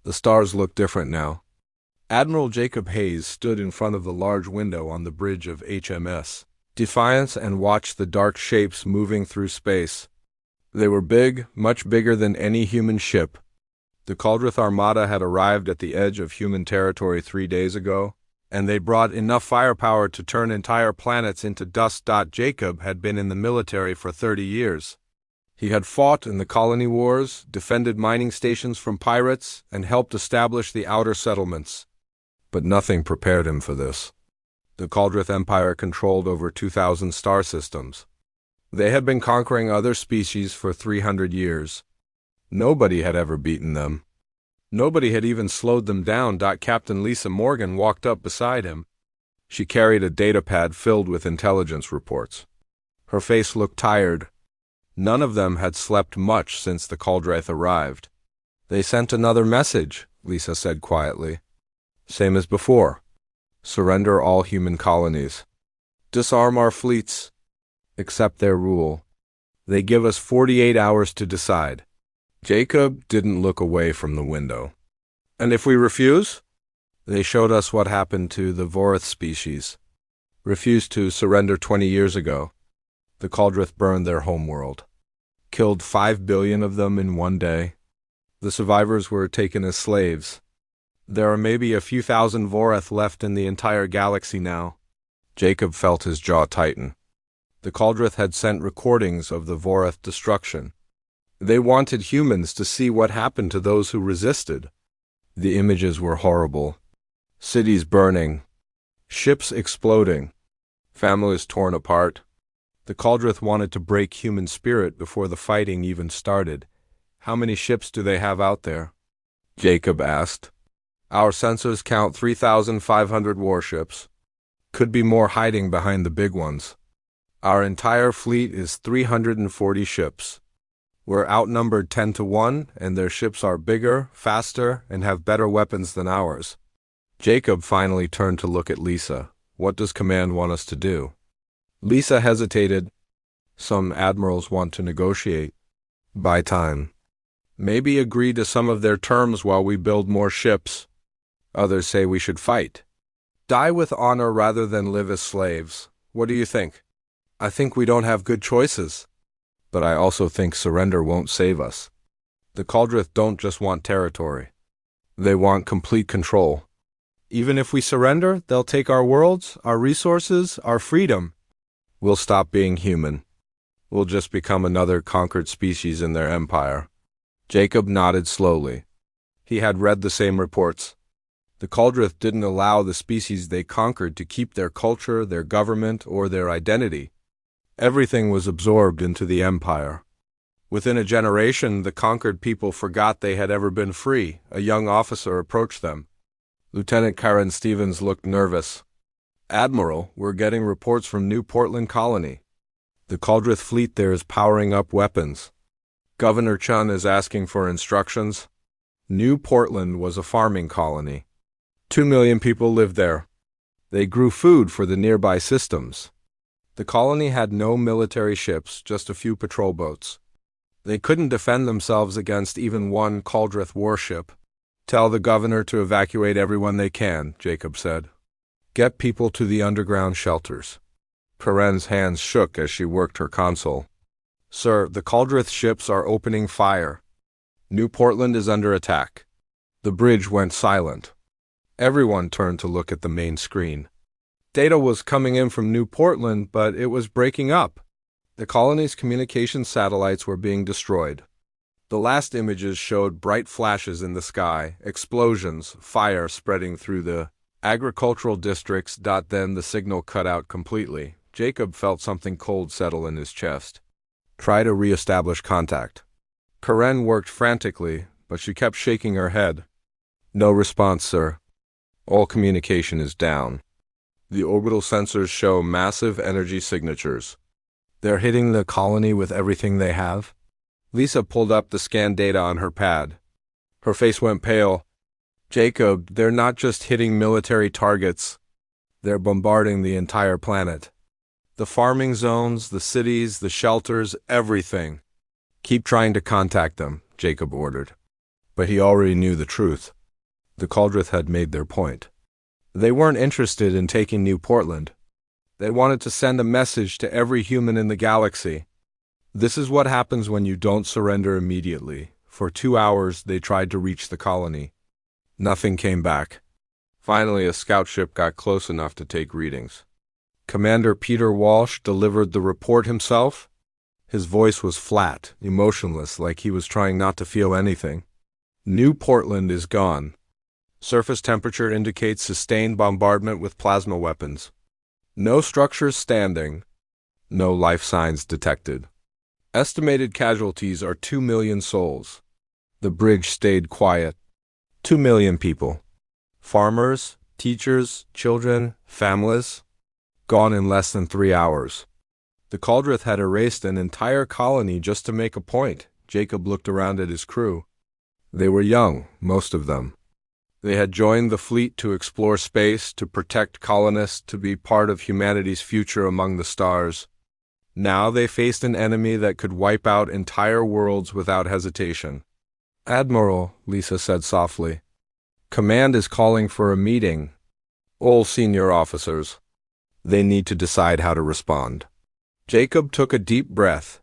The stars looked different now. Admiral Jacob Hayes stood in front of the large window on the bridge of HMS Defiance and watched the dark shapes moving through space. They were big, much bigger than any human ship. The Caldrith Armada had arrived at the edge of human territory 3 days ago, and they brought enough firepower to turn entire planets into dust. Jacob had been in the military for 30 years. He had fought in the colony wars, defended mining stations from pirates, and helped establish the outer settlements. But nothing prepared him for this. The Caldrith Empire controlled over 2,000 star systems. They had been conquering other species for 300 years. Nobody had ever beaten them. Nobody had even slowed them down. Captain Lisa Morgan walked up beside him. She carried a datapad filled with intelligence reports. Her face looked tired. None of them had slept much since the Caldrith arrived. "They sent another message," Lisa said quietly. "Same as before. Surrender all human colonies. Disarm our fleets. Accept their rule. They give us 48 hours to decide." Jacob didn't look away from the window. "And if we refuse?" "They showed us what happened to the Vorith species. Refused to surrender 20 years ago. The Caldrith burned their homeworld. Killed 5 billion of them in one day. The survivors were taken as slaves. There are maybe a few thousand Vorith left in the entire galaxy now." Jacob felt his jaw tighten. The Caldrith had sent recordings of the Vorith destruction. They wanted humans to see what happened to those who resisted. The images were horrible. Cities burning. Ships exploding. Families torn apart. The Caldrith wanted to break human spirit before the fighting even started. "How many ships do they have out there?" Jacob asked. "Our sensors count 3,500 warships. Could be more hiding behind the big ones. Our entire fleet is 340 ships. We're outnumbered 10 to 1, and their ships are bigger, faster, and have better weapons than ours." Jacob finally turned to look at Lisa. "What does Command want us to do?" Lisa hesitated. "Some admirals want to negotiate. Buy time. Maybe agree to some of their terms while we build more ships. Others say we should fight. Die with honor rather than live as slaves. What do you think?" "I think we don't have good choices. But I also think surrender won't save us. The Caldrith don't just want territory. They want complete control. Even if we surrender, they'll take our worlds, our resources, our freedom. We'll stop being human. We'll just become another conquered species in their empire." Jacob nodded slowly. He had read the same reports. The Caldrith didn't allow the species they conquered to keep their culture, their government, or their identity. Everything was absorbed into the empire. Within a generation, the conquered people forgot they had ever been free. A young officer approached them. Lieutenant Karen Stevens looked nervous. "Admiral, we're getting reports from New Portland Colony. The Caldrith fleet there is powering up weapons. Governor Chun is asking for instructions." New Portland was a farming colony. 2 million people lived there. They grew food for the nearby systems. The colony had no military ships, just a few patrol boats. They couldn't defend themselves against even one Caldrith warship. "Tell the governor to evacuate everyone they can," Jacob said. "Get people to the underground shelters." Karen's hands shook as she worked her console. "Sir, the Caldrith ships are opening fire. New Portland is under attack." The bridge went silent. Everyone turned to look at the main screen. Data was coming in from New Portland, but it was breaking up. The colony's communication satellites were being destroyed. The last images showed bright flashes in the sky, explosions, fire spreading through the agricultural districts. Then the signal cut out completely. Jacob felt something cold settle in his chest. "Try to re-establish contact." Karen worked frantically, but she kept shaking her head. "No response, sir. All communication is down. The orbital sensors show massive energy signatures. They're hitting the colony with everything they have." Lisa pulled up the scan data on her pad. Her face went pale. "Jacob, they're not just hitting military targets. They're bombarding the entire planet. The farming zones, the cities, the shelters, everything." "Keep trying to contact them," Jacob ordered. But he already knew the truth. The Cauldron had made their point. They weren't interested in taking New Portland. They wanted to send a message to every human in the galaxy. This is what happens when you don't surrender immediately. For 2 hours, they tried to reach the colony. Nothing came back. Finally, a scout ship got close enough to take readings. Commander Peter Walsh delivered the report himself. His voice was flat, emotionless, like he was trying not to feel anything. New Portland is gone. Surface temperature indicates sustained bombardment with plasma weapons. No structures standing. No life signs detected. Estimated casualties are 2 million souls. The bridge stayed quiet. 2 million people. Farmers, teachers, children, families. Gone in less than 3 hours. The Cauldron had erased an entire colony just to make a point. Jacob looked around at his crew. They were young, most of them. They had joined the fleet to explore space, to protect colonists, to be part of humanity's future among the stars. Now they faced an enemy that could wipe out entire worlds without hesitation. "Admiral," Lisa said softly, "Command is calling for a meeting. All senior officers. They need to decide how to respond." Jacob took a deep breath.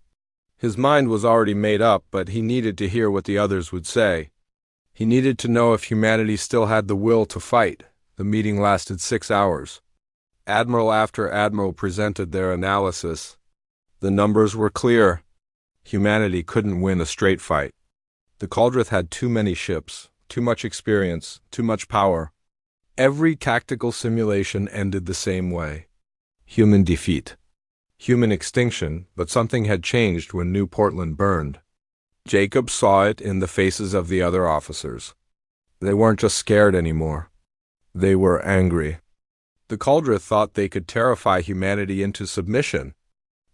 His mind was already made up, but he needed to hear what the others would say. He needed to know if humanity still had the will to fight. The meeting lasted 6 hours. Admiral after admiral presented their analysis. The numbers were clear. Humanity couldn't win a straight fight. The Cauldron had too many ships, too much experience, too much power. Every tactical simulation ended the same way. Human defeat. Human extinction, but something had changed when New Portland burned. Jacob saw it in the faces of the other officers. They weren't just scared anymore. They were angry. The Cauldron thought they could terrify humanity into submission.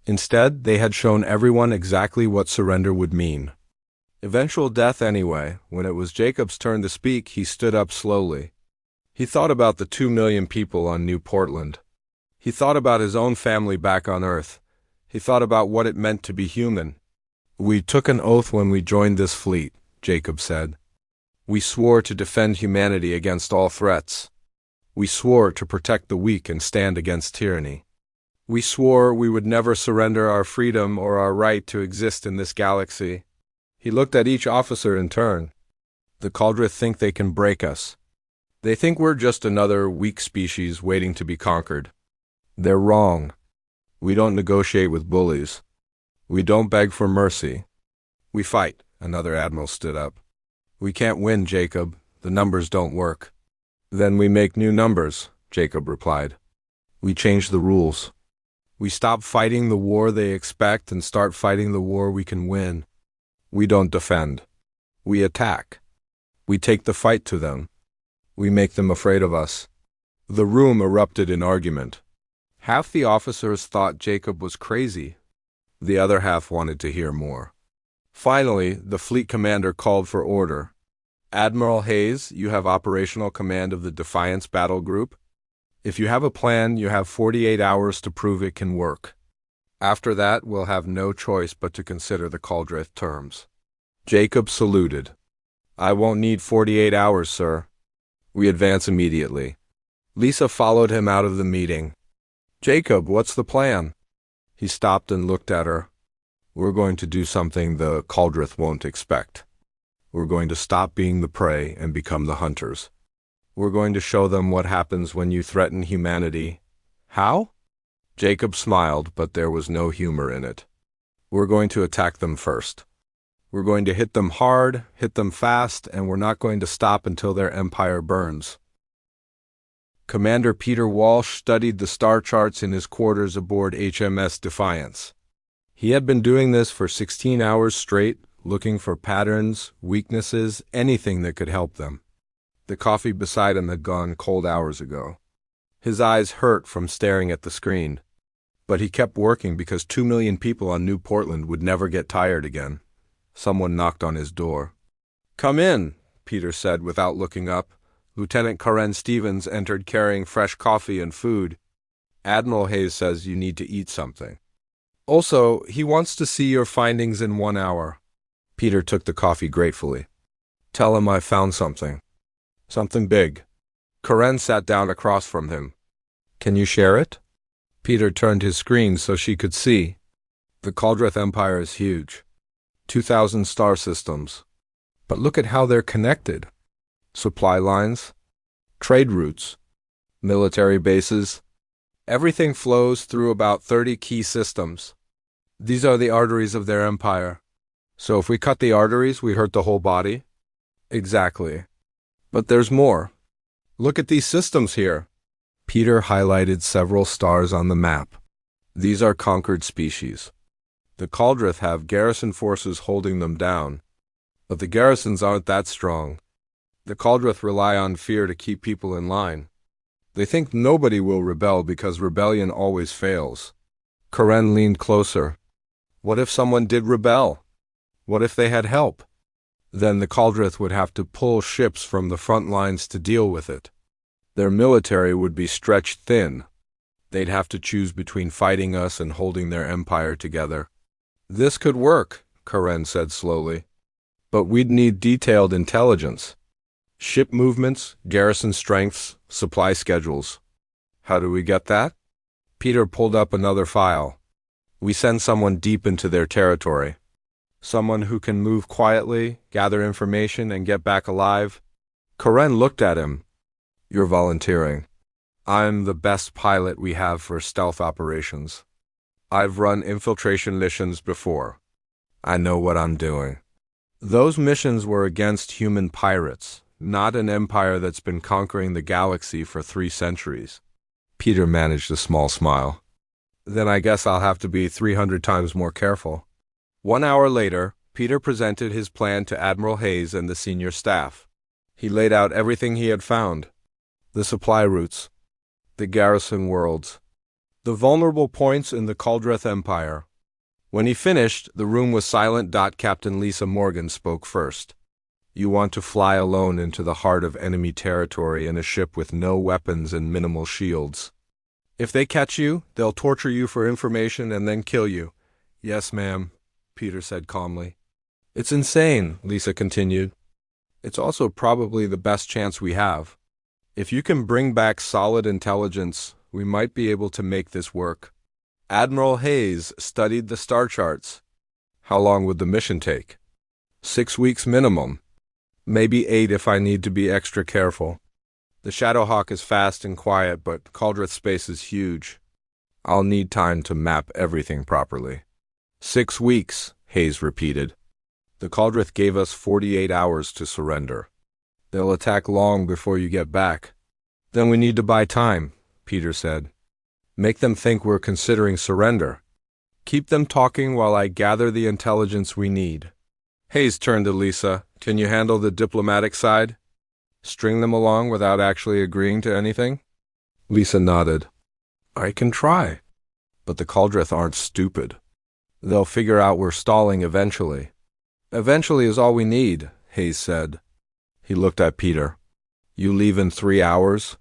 Instead, they had shown everyone exactly what surrender would mean. Eventual death anyway. When it was Jacob's turn to speak, he stood up slowly. He thought about the 2 million people on New Portland. He thought about his own family back on Earth. He thought about what it meant to be human. "We took an oath when we joined this fleet," Jacob said. "We swore to defend humanity against all threats. We swore to protect the weak and stand against tyranny. We swore we would never surrender our freedom or our right to exist in this galaxy." He looked at each officer in turn. "The Cauldron think they can break us. They think we're just another weak species waiting to be conquered. They're wrong. We don't negotiate with bullies. We don't beg for mercy. We fight." Another admiral stood up. "We can't win, Jacob. The numbers don't work." "Then we make new numbers," Jacob replied. "We change the rules. We stop fighting the war they expect and start fighting the war we can win. We don't defend. We attack. We take the fight to them. We make them afraid of us." The room erupted in argument. Half the officers thought Jacob was crazy. The other half wanted to hear more. Finally, the fleet commander called for order. "Admiral Hayes, you have operational command of the Defiance Battle Group. If you have a plan, you have 48 hours to prove it can work. After that, we'll have no choice but to consider the Cauldron terms." Jacob saluted. "I won't need 48 hours, sir. We advance immediately." Lisa followed him out of the meeting. "Jacob, what's the plan?" He stopped and looked at her. "We're going to do something the Cauldron won't expect. We're going to stop being the prey and become the hunters. We're going to show them what happens when you threaten humanity." "How?" Jacob smiled, but there was no humor in it. "We're going to attack them first. We're going to hit them hard, hit them fast, and we're not going to stop until their empire burns." Commander Peter Walsh studied the star charts in his quarters aboard HMS Defiance. He had been doing this for 16 hours straight, looking for patterns, weaknesses, anything that could help them. The coffee beside him had gone cold hours ago. His eyes hurt from staring at the screen. But he kept working because 2 million people on New Portland would never get tired again. Someone knocked on his door. "Come in," Peter said without looking up. Lieutenant Karen Stevens entered carrying fresh coffee and food. "Admiral Hayes says you need to eat something. Also, he wants to see your findings in 1 hour." Peter took the coffee gratefully. "Tell him I found something." Something big. Karen sat down across from him. Can you share it? Peter turned his screen so she could see. The Caldrith Empire is huge. 2,000 star systems. But look at how they're connected. Supply lines, trade routes, military bases. Everything flows through about 30 key systems. These are the arteries of their empire. So if we cut the arteries, we hurt the whole body? Exactly. But there's more. Look at these systems here. Peter highlighted several stars on the map. These are conquered species. The Caldrith have garrison forces holding them down, but the garrisons aren't that strong. The Caldrith rely on fear to keep people in line. They think nobody will rebel because rebellion always fails. Karen leaned closer. What if someone did rebel? What if they had help? Then the Caldrith would have to pull ships from the front lines to deal with it. Their military would be stretched thin. They'd have to choose between fighting us and holding their empire together. This could work, Karen said slowly. But we'd need detailed intelligence. Ship movements, garrison strengths, supply schedules. How do we get that? Peter pulled up another file. We send someone deep into their territory. Someone who can move quietly, gather information, and get back alive. Karen looked at him. You're volunteering. I'm the best pilot we have for stealth operations. I've run infiltration missions before. I know what I'm doing. Those missions were against human pirates, not an empire that's been conquering the galaxy for 3 centuries. Peter managed a small smile. Then I guess I'll have to be 300 times more careful. 1 hour later, Peter presented his plan to Admiral Hayes and the senior staff. He laid out everything he had found. The supply routes, the garrison worlds, the vulnerable points in the Caldrith Empire. When he finished, the room was silent. Captain Lisa Morgan spoke first. You want to fly alone into the heart of enemy territory in a ship with no weapons and minimal shields. If they catch you, they'll torture you for information and then kill you. Yes, ma'am, Peter said calmly. It's insane, Lisa continued. It's also probably the best chance we have. If you can bring back solid intelligence, we might be able to make this work. Admiral Hayes studied the star charts. How long would the mission take? 6 weeks minimum. Maybe 8 if I need to be extra careful. The Shadowhawk is fast and quiet, but Caldrith space is huge. I'll need time to map everything properly. 6 weeks, Hayes repeated. The Caldrith gave us 48 hours to surrender. They'll attack long before you get back. Then we need to buy time, Peter said. Make them think we're considering surrender. Keep them talking while I gather the intelligence we need. Hayes turned to Lisa. Can you handle the diplomatic side? String them along without actually agreeing to anything? Lisa nodded. I can try. But the Caldrith aren't stupid. They'll figure out we're stalling eventually. Eventually is all we need, Hayes said. He looked at Peter. You leave in 3 hours?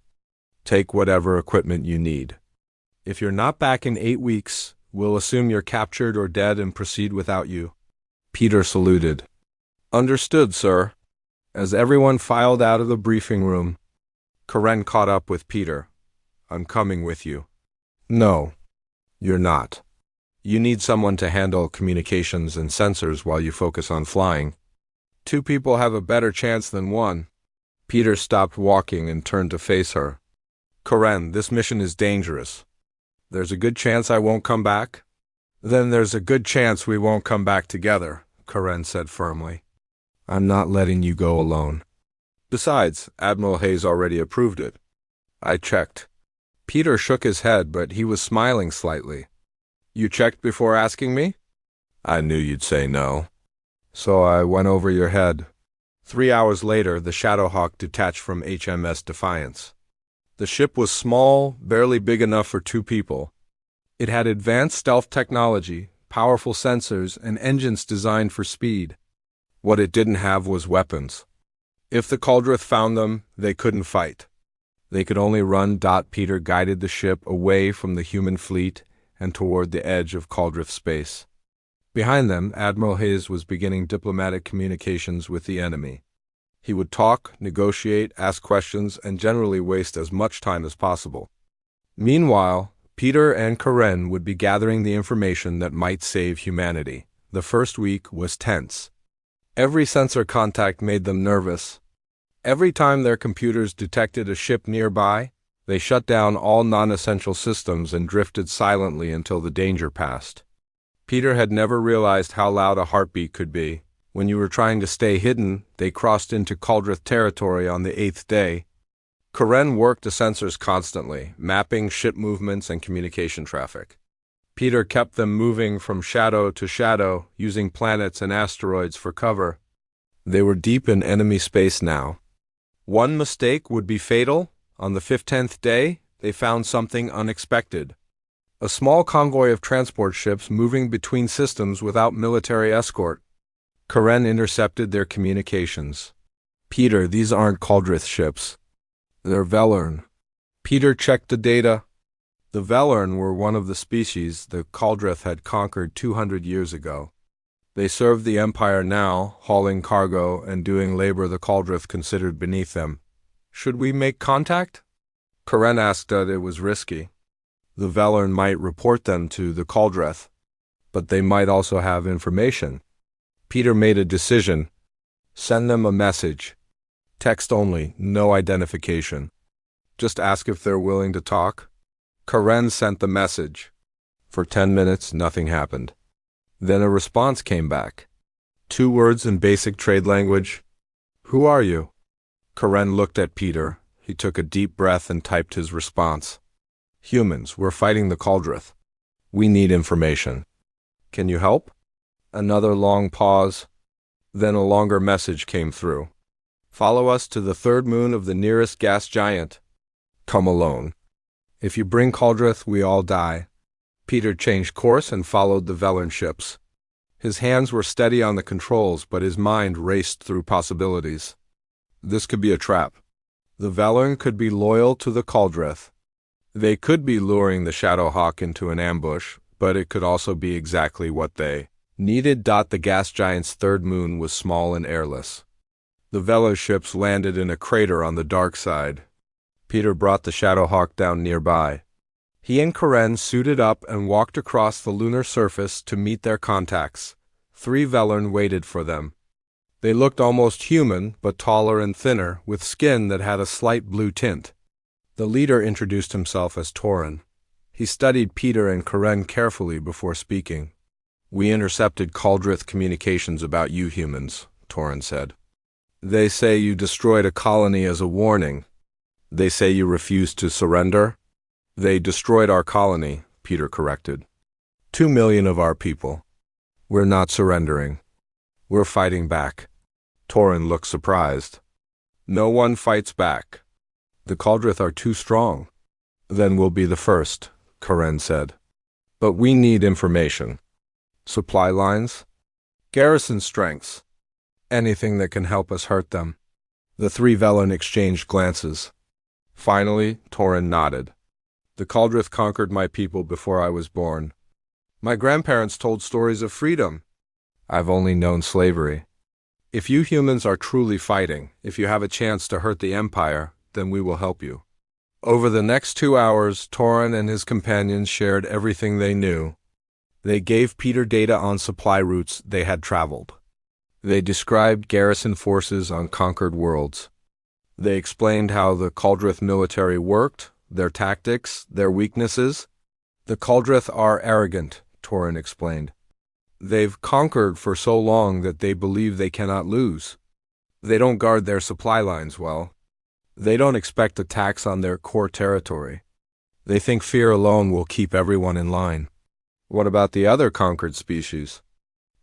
Take whatever equipment you need. If you're not back in 8 weeks, we'll assume you're captured or dead and proceed without you. Peter saluted. Understood, sir. As everyone filed out of the briefing room, Karen caught up with Peter. I'm coming with you. No, you're not. You need someone to handle communications and sensors while you focus on flying. 2 people have a better chance than 1. Peter stopped walking and turned to face her. Karen, this mission is dangerous. There's a good chance I won't come back? Then there's a good chance we won't come back together, Karen said firmly. I'm not letting you go alone. Besides, Admiral Hayes already approved it. I checked. Peter shook his head, but he was smiling slightly. You checked before asking me? I knew you'd say no. So I went over your head. 3 hours later, the Shadowhawk detached from HMS Defiance. The ship was small, barely big enough for 2 people. It had advanced stealth technology, powerful sensors, and engines designed for speed. What it didn't have was weapons. If the Caldrith found them, they couldn't fight. They could only run. Peter guided the ship away from the human fleet and toward the edge of Caldrith space. Behind them, Admiral Hayes was beginning diplomatic communications with the enemy. He would talk, negotiate, ask questions, and generally waste as much time as possible. Meanwhile, Peter and Karen would be gathering the information that might save humanity. The first week was tense. Every sensor contact made them nervous. Every time their computers detected a ship nearby, they shut down all non-essential systems and drifted silently until the danger passed. Peter had never realized how loud a heartbeat could be. When you were trying to stay hidden, they crossed into Cauldrith territory on the 8th day. Karen worked the sensors constantly, mapping ship movements and communication traffic. Peter kept them moving from shadow to shadow, using planets and asteroids for cover. They were deep in enemy space now. One mistake would be fatal. On the 15th day, they found something unexpected. A small convoy of transport ships moving between systems without military escort. Karen intercepted their communications. Peter, these aren't Cauldrith ships. They're Velern. Peter checked the data. The Velern were one of the species the Cauldrith had conquered 200 years ago. They served the Empire now, hauling cargo and doing labor the Cauldrith considered beneath them. Should we make contact? Karen asked that it was risky. The Velern might report them to the Cauldrith, but they might also have information. Peter made a decision. Send them a message. Text only, no identification. Just ask if they're willing to talk. Karen sent the message. For 10 minutes, nothing happened. Then a response came back. 2 words in basic trade language. Who are you? Karen looked at Peter. He took a deep breath and typed his response. Humans, we're fighting the Cauldrith. We need information. Can you help? Another long pause. Then a longer message came through. Follow us to the 3rd moon of the nearest gas giant. Come alone. If you bring Cauldrith, we all die. Peter changed course and followed the Velern ships. His hands were steady on the controls, but his mind raced through possibilities. This could be a trap. The Velern could be loyal to the Cauldrith. They could be luring the Shadowhawk into an ambush, but it could also be exactly what they needed. The gas giant's 3rd moon was small and airless. The Velern ships landed in a crater on the dark side. Peter brought the Shadowhawk down nearby. He and Karen suited up and walked across the lunar surface to meet their contacts. 3 Velern waited for them. They looked almost human, but taller and thinner, with skin that had a slight blue tint. The leader introduced himself as Torin. He studied Peter and Karen carefully before speaking. We intercepted Cauldrith communications about you humans, Torin said. They say you destroyed a colony as a warning. They say you refused to surrender. They destroyed our colony, Peter corrected. 2 million of our people. We're not surrendering. We're fighting back. Torin looked surprised. No one fights back. The Cauldrith are too strong. Then we'll be the first, Karen said. But we need information. Supply lines? Garrison strengths. Anything that can help us hurt them. The 3 Velern exchanged glances. Finally, Torin nodded. The Cauldrith conquered my people before I was born. My grandparents told stories of freedom. I've only known slavery. If you humans are truly fighting, if you have a chance to hurt the Empire, then we will help you. Over the next 2 hours, Torin and his companions shared everything they knew. They gave Peter data on supply routes they had traveled. They described garrison forces on conquered worlds. They explained how the Cauldrith military worked, their tactics, their weaknesses. The Cauldrith are arrogant, Torin explained. They've conquered for so long that they believe they cannot lose. They don't guard their supply lines well. They don't expect attacks on their core territory. They think fear alone will keep everyone in line. What about the other conquered species?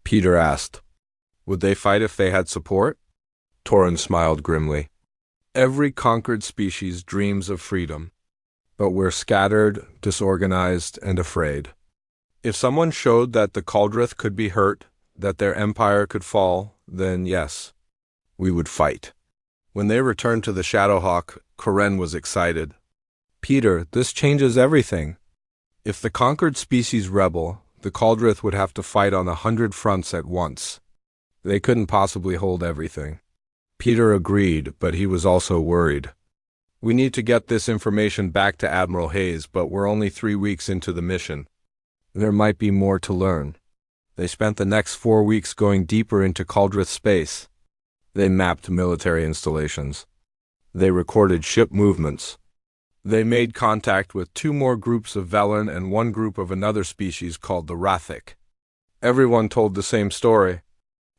Peter asked. Would they fight if they had support? Torin smiled grimly. Every conquered species dreams of freedom. But we're scattered, disorganized, and afraid. If someone showed that the Cauldrith could be hurt, that their empire could fall, then yes, we would fight. When they returned to the Shadowhawk, Karen was excited. Peter, this changes everything. If the conquered species rebel, the Cauldrith would have to fight on 100 fronts at once. They couldn't possibly hold everything. Peter agreed, but he was also worried. We need to get this information back to Admiral Hayes, but we're only 3 weeks into the mission. There might be more to learn. They spent the next 4 weeks going deeper into Caldrith space. They mapped military installations. They recorded ship movements. They made contact with 2 more groups of Velen and 1 group of another species called the Rathic. Everyone told the same story.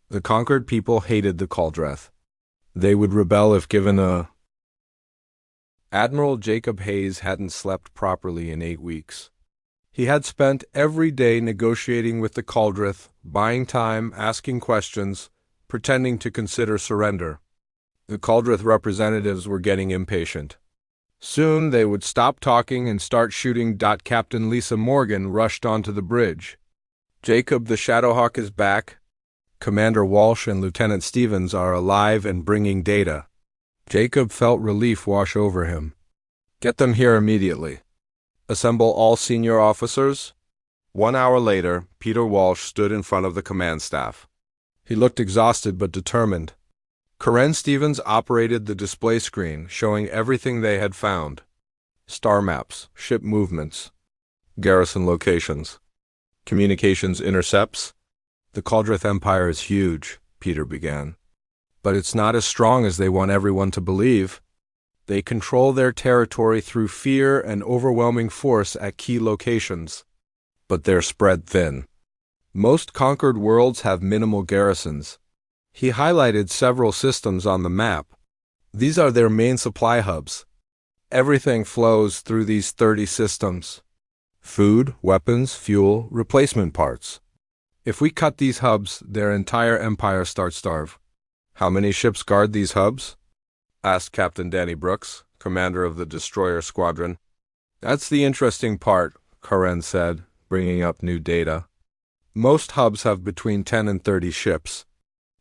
The conquered people hated the Caldreth. They would rebel if given a... Admiral Jacob Hayes hadn't slept properly in 8 weeks. He had spent every day negotiating with the Caldreth, buying time, asking questions, pretending to consider surrender. The Caldreth representatives were getting impatient. Soon they would stop talking and start shooting. Captain Lisa Morgan rushed onto the bridge. Jacob the Shadowhawk is back. Commander Walsh and Lieutenant Stevens are alive and bringing data. Jacob felt relief wash over him. Get them here immediately. Assemble all senior officers. 1 hour later, Peter Walsh stood in front of the command staff. He looked exhausted but determined. Karen Stevens operated the display screen, showing everything they had found. Star maps, ship movements, garrison locations, communications intercepts. The Caldreth Empire is huge, Peter began. But it's not as strong as they want everyone to believe. They control their territory through fear and overwhelming force at key locations. But they're spread thin. Most conquered worlds have minimal garrisons. He highlighted several systems on the map. These are their main supply hubs. Everything flows through these 30 systems. Food, weapons, fuel, replacement parts. If we cut these hubs, their entire empire starts to starve. How many ships guard these hubs? Asked Captain Danny Brooks, commander of the destroyer squadron. That's the interesting part, Karen said, bringing up new data. Most hubs have between 10 and 30 ships.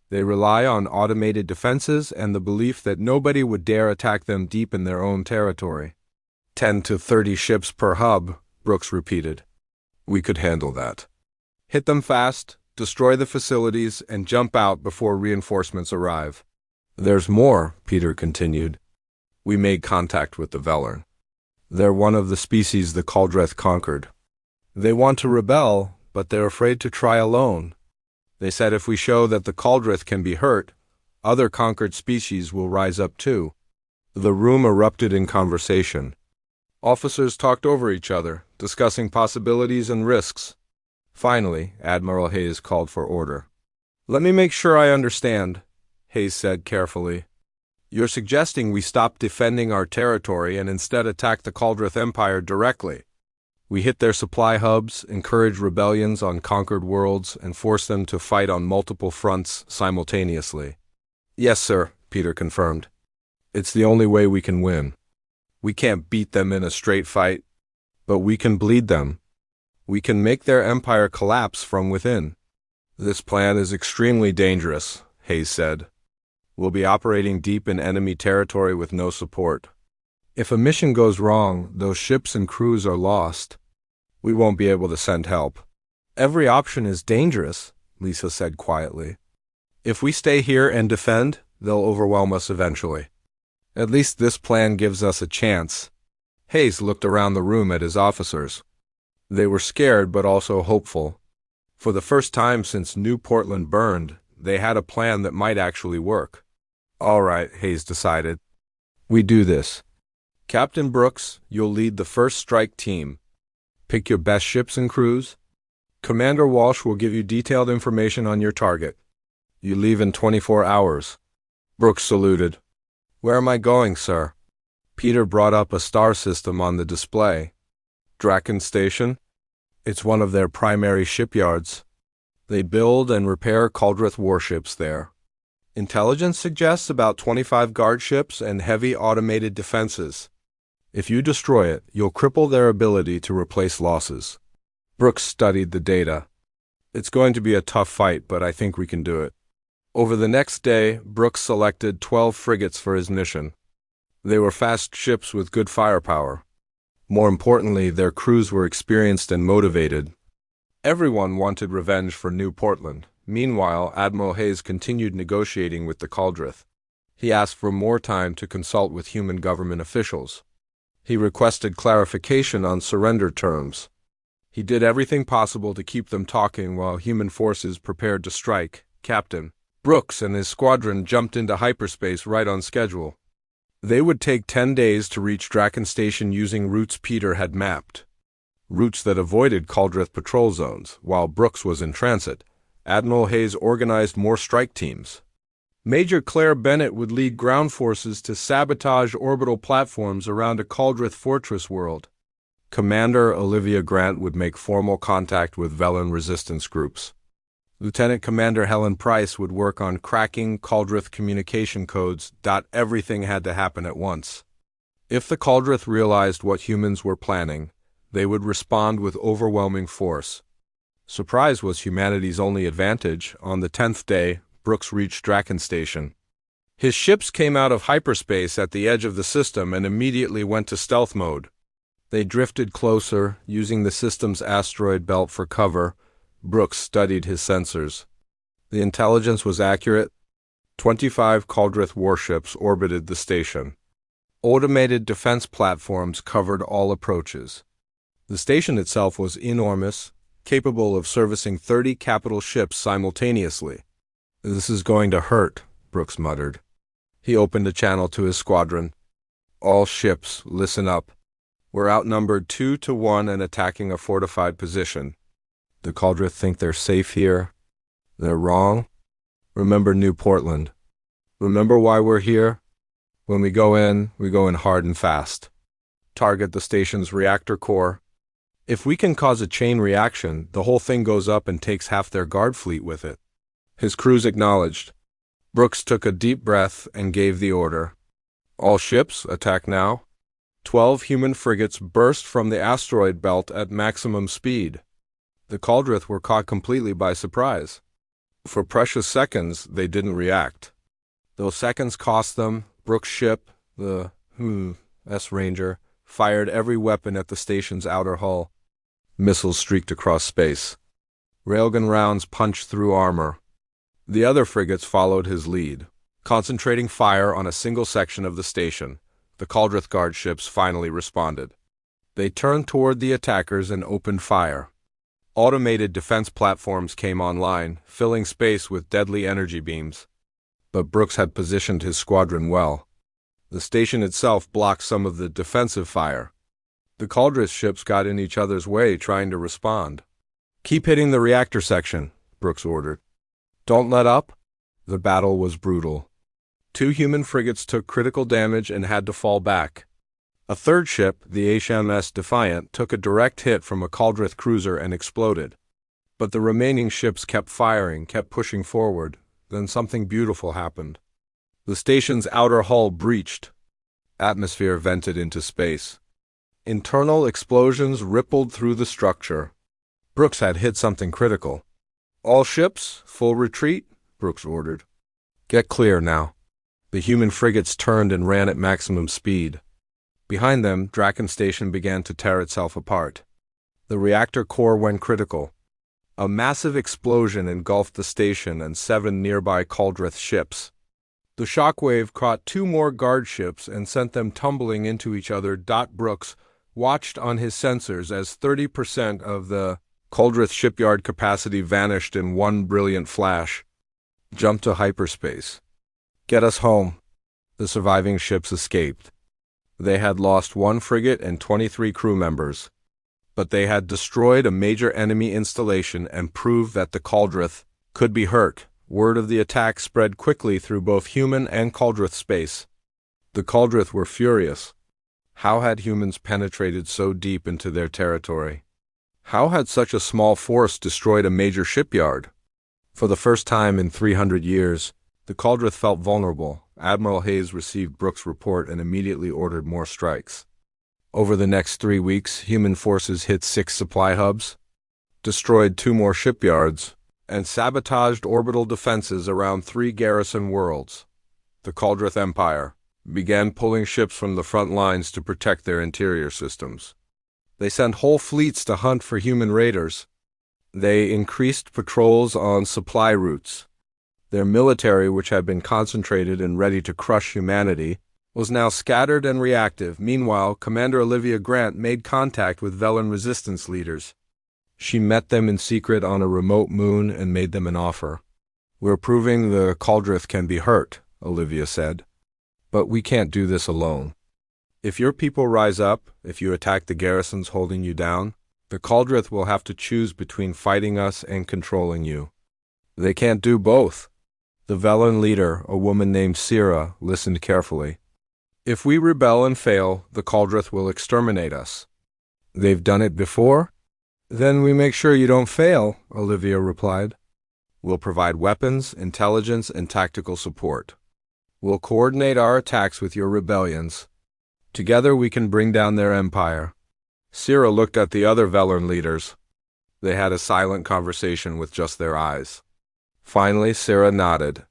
They rely on automated defenses and the belief that nobody would dare attack them deep in their own territory. 10 to 30 ships per hub, Brooks repeated. We could handle that. Hit them fast, destroy the facilities, and jump out before reinforcements arrive. There's more, Peter continued. We made contact with the Velen. They're one of the species the Caldreth conquered. They want to rebel, but they're afraid to try alone. They said if we show that the Caldreth can be hurt, other conquered species will rise up too. The room erupted in conversation. Officers talked over each other, discussing possibilities and risks. Finally, Admiral Hayes called for order. Let me make sure I understand, Hayes said carefully. You're suggesting we stop defending our territory and instead attack the Caldreth Empire directly. We hit their supply hubs, encourage rebellions on conquered worlds, and force them to fight on multiple fronts simultaneously. Yes, sir, Peter confirmed. It's the only way we can win. We can't beat them in a straight fight, but we can bleed them. We can make their empire collapse from within. This plan is extremely dangerous, Hayes said. We'll be operating deep in enemy territory with no support. If a mission goes wrong, those ships and crews are lost. We won't be able to send help. Every option is dangerous, Lisa said quietly. If we stay here and defend, they'll overwhelm us eventually. At least this plan gives us a chance. Hayes looked around the room at his officers. They were scared but also hopeful. For the first time since New Portland burned, they had a plan that might actually work. All right, Hayes decided. We do this. Captain Brooks, you'll lead the first strike team. Pick your best ships and crews. Commander Walsh will give you detailed information on your target. You leave in 24 hours. Brooks saluted. Where am I going, sir? Peter brought up a star system on the display. Draken Station? It's one of their primary shipyards. They build and repair Caldreth warships there. Intelligence suggests about 25 guard ships and heavy automated defenses. If you destroy it, you'll cripple their ability to replace losses. Brooks studied the data. It's going to be a tough fight, but I think we can do it. Over the next day, Brooks selected 12 frigates for his mission. They were fast ships with good firepower. More importantly, their crews were experienced and motivated. Everyone wanted revenge for New Portland. Meanwhile, Admiral Hayes continued negotiating with the Caldreth. He asked for more time to consult with human government officials. He requested clarification on surrender terms. He did everything possible to keep them talking while human forces prepared to strike. Captain Brooks and his squadron jumped into hyperspace right on schedule. They would take 10 days to reach Draken Station using routes Peter had mapped. Routes that avoided Caldrith patrol zones. While Brooks was in transit, Admiral Hayes organized more strike teams. Major Claire Bennett would lead ground forces to sabotage orbital platforms around a Caldrith fortress world. Commander Olivia Grant would make formal contact with Velen resistance groups. Lieutenant Commander Helen Price would work on cracking Caldrith communication codes. Everything had to happen at once. If the Caldrith realized what humans were planning, they would respond with overwhelming force. Surprise was humanity's only advantage. On the 10th day, Brooks reached Draken Station. His ships came out of hyperspace at the edge of the system and immediately went to stealth mode. They drifted closer, using the system's asteroid belt for cover. Brooks studied his sensors. The intelligence was accurate. 25 Caldrith warships orbited the station. Automated defense platforms covered all approaches. The station itself was enormous, capable of servicing 30 capital ships simultaneously. "This is going to hurt," Brooks muttered. He opened a channel to his squadron. "All ships, listen up. We're outnumbered 2-1 and attacking a fortified position. The Caldrith think they're safe here. They're wrong. Remember New Portland. Remember why we're here? When we go in hard and fast. Target the station's reactor core. If we can cause a chain reaction, the whole thing goes up and takes half their guard fleet with it." His crews acknowledged. Brooks took a deep breath and gave the order. "All ships, attack now." 12 human frigates burst from the asteroid belt at maximum speed. The Caldrith were caught completely by surprise. For precious seconds, they didn't react. Those seconds cost them. Brooks' ship, the S-Ranger, fired every weapon at the station's outer hull. Missiles streaked across space. Railgun rounds punched through armor. The other frigates followed his lead, concentrating fire on a single section of the station. The Caldrith guard ships finally responded. They turned toward the attackers and opened fire. Automated defense platforms came online, filling space with deadly energy beams. But Brooks had positioned his squadron well. The station itself blocked some of the defensive fire. The Caldrith ships got in each other's way trying to respond. "Keep hitting the reactor section," Brooks ordered. "Don't let up." The battle was brutal. 2 human frigates took critical damage and had to fall back. A third ship, the HMS Defiant, took a direct hit from a Caldrith cruiser and exploded. But the remaining ships kept firing, kept pushing forward. Then something beautiful happened. The station's outer hull breached. Atmosphere vented into space. Internal explosions rippled through the structure. Brooks had hit something critical. "All ships, full retreat," Brooks ordered. "Get clear now." The human frigates turned and ran at maximum speed. Behind them, Draken Station began to tear itself apart. The reactor core went critical. A massive explosion engulfed the station and 7 nearby Caldrith ships. The shockwave caught 2 more guard ships and sent them tumbling into each other. Brooks watched on his sensors as 30% of the Caldrith shipyard capacity vanished in one brilliant flash. "Jump to hyperspace. Get us home." The surviving ships escaped. They had lost 1 frigate and 23 crew members. But they had destroyed a major enemy installation and proved that the Caldrith could be hurt. Word of the attack spread quickly through both human and Caldrith space. The Caldrith were furious. How had humans penetrated so deep into their territory? How had such a small force destroyed a major shipyard? For the first time in 300 years, the Caldrith felt vulnerable. Admiral Hayes received Brooks' report and immediately ordered more strikes. Over the next 3 weeks, human forces hit 6 supply hubs, destroyed 2 more shipyards, and sabotaged orbital defenses around 3 garrison worlds. The Caldrith Empire began pulling ships from the front lines to protect their interior systems. They sent whole fleets to hunt for human raiders. They increased patrols on supply routes. Their military, which had been concentrated and ready to crush humanity, was now scattered and reactive. Meanwhile, Commander Olivia Grant made contact with Velen resistance leaders. She met them in secret on a remote moon and made them an offer. "We're proving the Cauldrith can be hurt," Olivia said. "But we can't do this alone. If your people rise up, if you attack the garrisons holding you down, the Cauldrith will have to choose between fighting us and controlling you. They can't do both." The Velen leader, a woman named Sira, listened carefully. "If we rebel and fail, the Cauldrith will exterminate us." "They've done it before?" "Then we make sure you don't fail," Olivia replied. "We'll provide weapons, intelligence, and tactical support. We'll coordinate our attacks with your rebellions. Together we can bring down their empire." Sira looked at the other Velen leaders. They had a silent conversation with just their eyes. Finally, Sira nodded.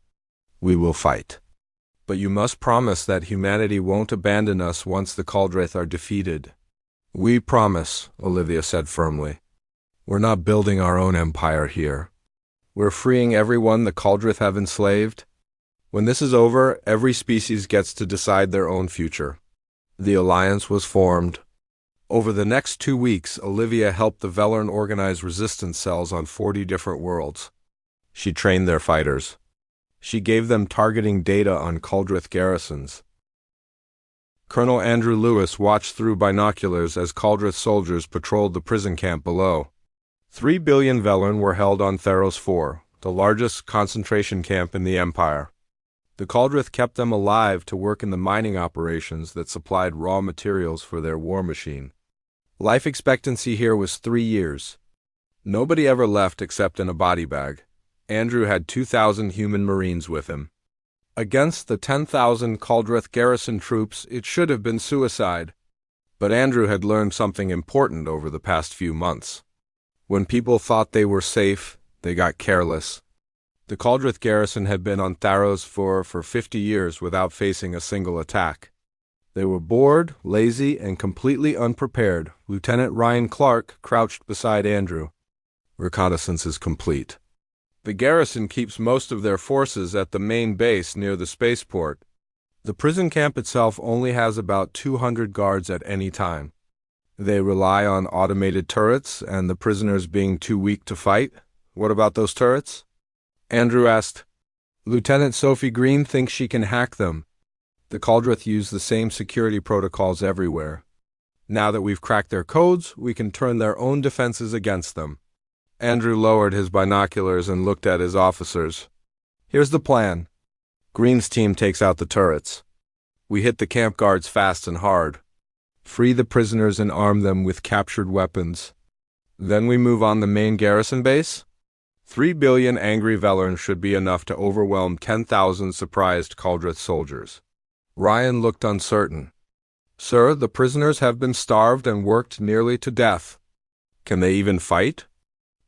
"We will fight. But you must promise that humanity won't abandon us once the Cauldrith are defeated." "We promise," Olivia said firmly. "We're not building our own empire here. We're freeing everyone the Cauldrith have enslaved. When this is over, every species gets to decide their own future." The alliance was formed. Over the next 2 weeks, Olivia helped the Velen organize resistance cells on 40 different worlds. She trained their fighters. She gave them targeting data on Cauldrith garrisons. Colonel Andrew Lewis watched through binoculars as Cauldrith soldiers patrolled the prison camp below. 3 billion Velen were held on Theros 4, the largest concentration camp in the Empire. The Cauldrith kept them alive to work in the mining operations that supplied raw materials for their war machine. Life expectancy here was 3 years. Nobody ever left except in a body bag. Andrew had 2,000 human Marines with him. Against the 10,000 Cauldrith garrison troops, it should have been suicide. But Andrew had learned something important over the past few months. When people thought they were safe, they got careless. The Cauldrith garrison had been on Theros for 50 years without facing a single attack. They were bored, lazy, and completely unprepared. Lieutenant Ryan Clark crouched beside Andrew. "Reconnaissance is complete. The garrison keeps most of their forces at the main base near the spaceport. The prison camp itself only has about 200 guards at any time. They rely on automated turrets and the prisoners being too weak to fight." "What about those turrets?" Andrew asked. "Lieutenant Sophie Green thinks she can hack them. The Cauldrith use the same security protocols everywhere. Now that we've cracked their codes, we can turn their own defenses against them." Andrew lowered his binoculars and looked at his officers. "Here's the plan. Green's team takes out the turrets. We hit the camp guards fast and hard. Free the prisoners and arm them with captured weapons. Then we move on the main garrison base. 3 billion angry Velen should be enough to overwhelm 10,000 surprised Cauldrith soldiers." Ryan looked uncertain. "Sir, the prisoners have been starved and worked nearly to death. Can they even fight?"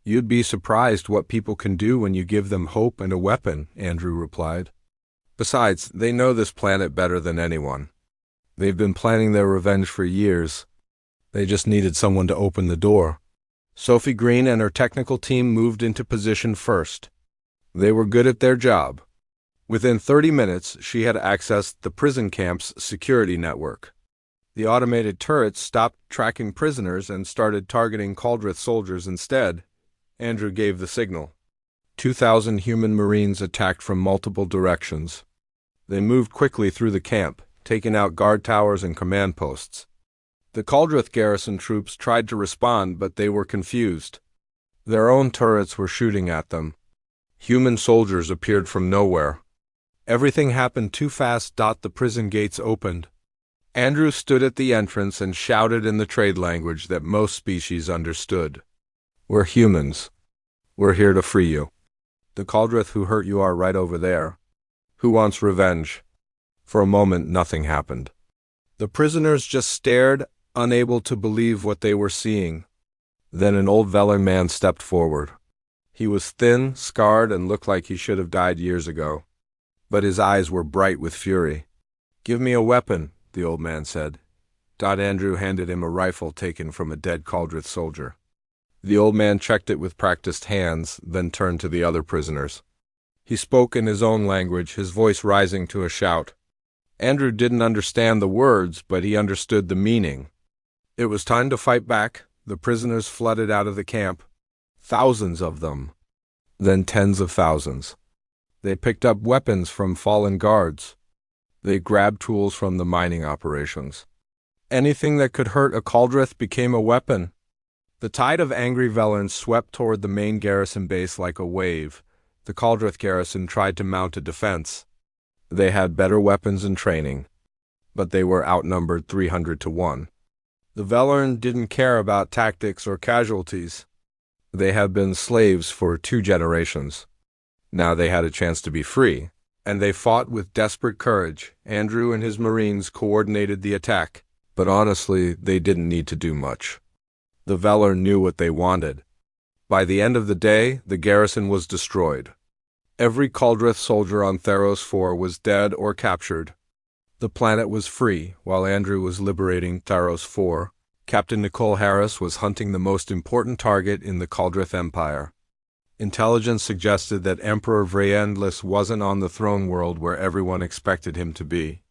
"You'd be surprised what people can do when you give them hope and a weapon," Andrew replied. "Besides, they know this planet better than anyone. They've been planning their revenge for years. They just needed someone to open the door." Sophie Green and her technical team moved into position first. They were good at their job. Within 30 minutes, she had accessed the prison camp's security network. The automated turrets stopped tracking prisoners and started targeting Cauldrith soldiers instead. Andrew gave the signal. 2,000 human Marines attacked from multiple directions. They moved quickly through the camp, taking out guard towers and command posts. The Cauldrith garrison troops tried to respond, but they were confused. Their own turrets were shooting at them. Human soldiers appeared from nowhere. Everything happened too fast. The prison gates opened. Andrew stood at the entrance and shouted in the trade language that most species understood. "We're humans. We're here to free you. The Cauldrith who hurt you are right over there. Who wants revenge?" For a moment, nothing happened. The prisoners just stared, unable to believe what they were seeing. Then an old Velen man stepped forward. He was thin, scarred, and looked like he should have died years ago. But his eyes were bright with fury. "Give me a weapon," the old man said. Andrew handed him a rifle taken from a dead Cauldrith soldier. The old man checked it with practiced hands, then turned to the other prisoners. He spoke in his own language, his voice rising to a shout. Andrew didn't understand the words, but he understood the meaning. It was time to fight back. The prisoners flooded out of the camp. Thousands of them. Then tens of thousands. They picked up weapons from fallen guards. They grabbed tools from the mining operations. Anything that could hurt a Cauldreth became a weapon. The tide of angry Velorns swept toward the main garrison base like a wave. The Cauldreth garrison tried to mount a defense. They had better weapons and training, but they were outnumbered 300 to 1. The Velorn didn't care about tactics or casualties. They had been slaves for 2 generations. Now they had a chance to be free, and they fought with desperate courage. Andrew and his Marines coordinated the attack, but honestly, they didn't need to do much. The Velorn knew what they wanted. By the end of the day, the garrison was destroyed. Every Cauldreth soldier on Theros 4 was dead or captured. The planet was free, while Andrew was liberating Theros 4. Captain Nicole Harris was hunting the most important target in the Cauldreth Empire. Intelligence suggested that Emperor Vreendless wasn't on the throne world where everyone expected him to be.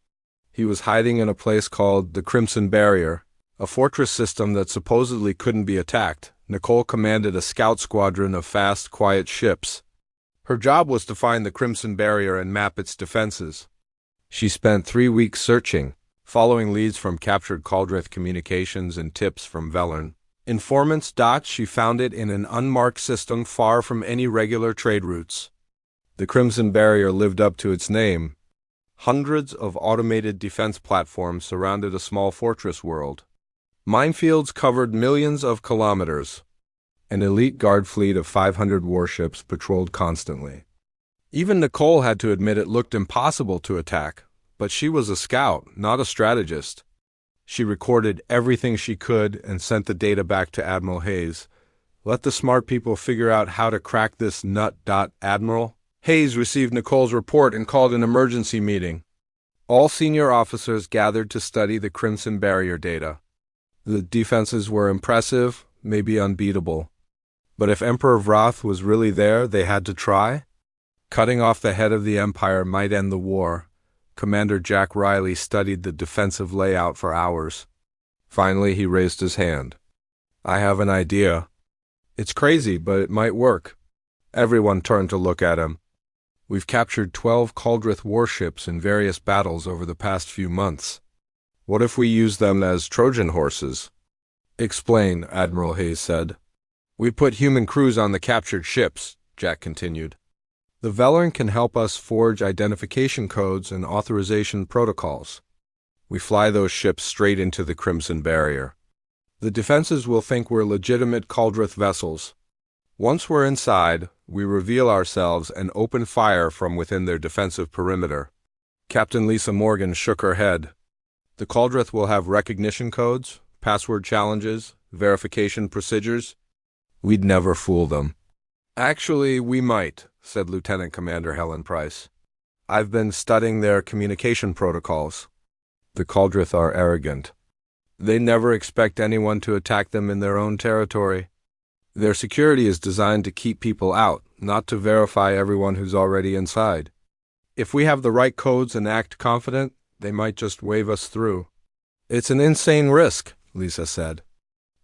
He was hiding in a place called the Crimson Barrier, a fortress system that supposedly couldn't be attacked. Nicole commanded a scout squadron of fast, quiet ships. Her job was to find the Crimson Barrier and map its defenses. She spent 3 weeks searching, following leads from captured Cauldreth communications and tips from Velorn. Informants. She found it in an unmarked system far from any regular trade routes. The Crimson Barrier lived up to its name. Hundreds of automated defense platforms surrounded a small fortress world. Minefields covered millions of kilometers. An elite guard fleet of 500 warships patrolled constantly. Even Nicole had to admit it looked impossible to attack, but she was a scout, not a strategist. She recorded everything she could and sent the data back to Admiral Hayes. Let the smart people figure out how to crack this nut. Admiral Hayes received Nicole's report and called an emergency meeting. All senior officers gathered to study the Crimson Barrier data. The defenses were impressive, maybe unbeatable. But if Emperor Vroth was really there, they had to try. Cutting off the head of the Empire might end the war. Commander Jack Riley studied the defensive layout for hours. Finally, he raised his hand. I have an idea. It's crazy, but it might work. Everyone turned to look at him. We've captured 12 Cauldreth warships in various battles over the past few months. What if we use them as Trojan horses? Explain, Admiral Hayes said. We put human crews on the captured ships, Jack continued. The Velorn can help us forge identification codes and authorization protocols. We fly those ships straight into the Crimson Barrier. The defenses will think we're legitimate Cauldreth vessels. Once we're inside, we reveal ourselves and open fire from within their defensive perimeter. Captain Lisa Morgan shook her head. The Cauldreth will have recognition codes, password challenges, verification procedures. We'd never fool them. Actually, we might, said Lieutenant Commander Helen Price. I've been studying their communication protocols. The Cauldreth are arrogant. They never expect anyone to attack them in their own territory. Their security is designed to keep people out, not to verify everyone who's already inside. If we have the right codes and act confident, they might just wave us through. It's an insane risk, Lisa said.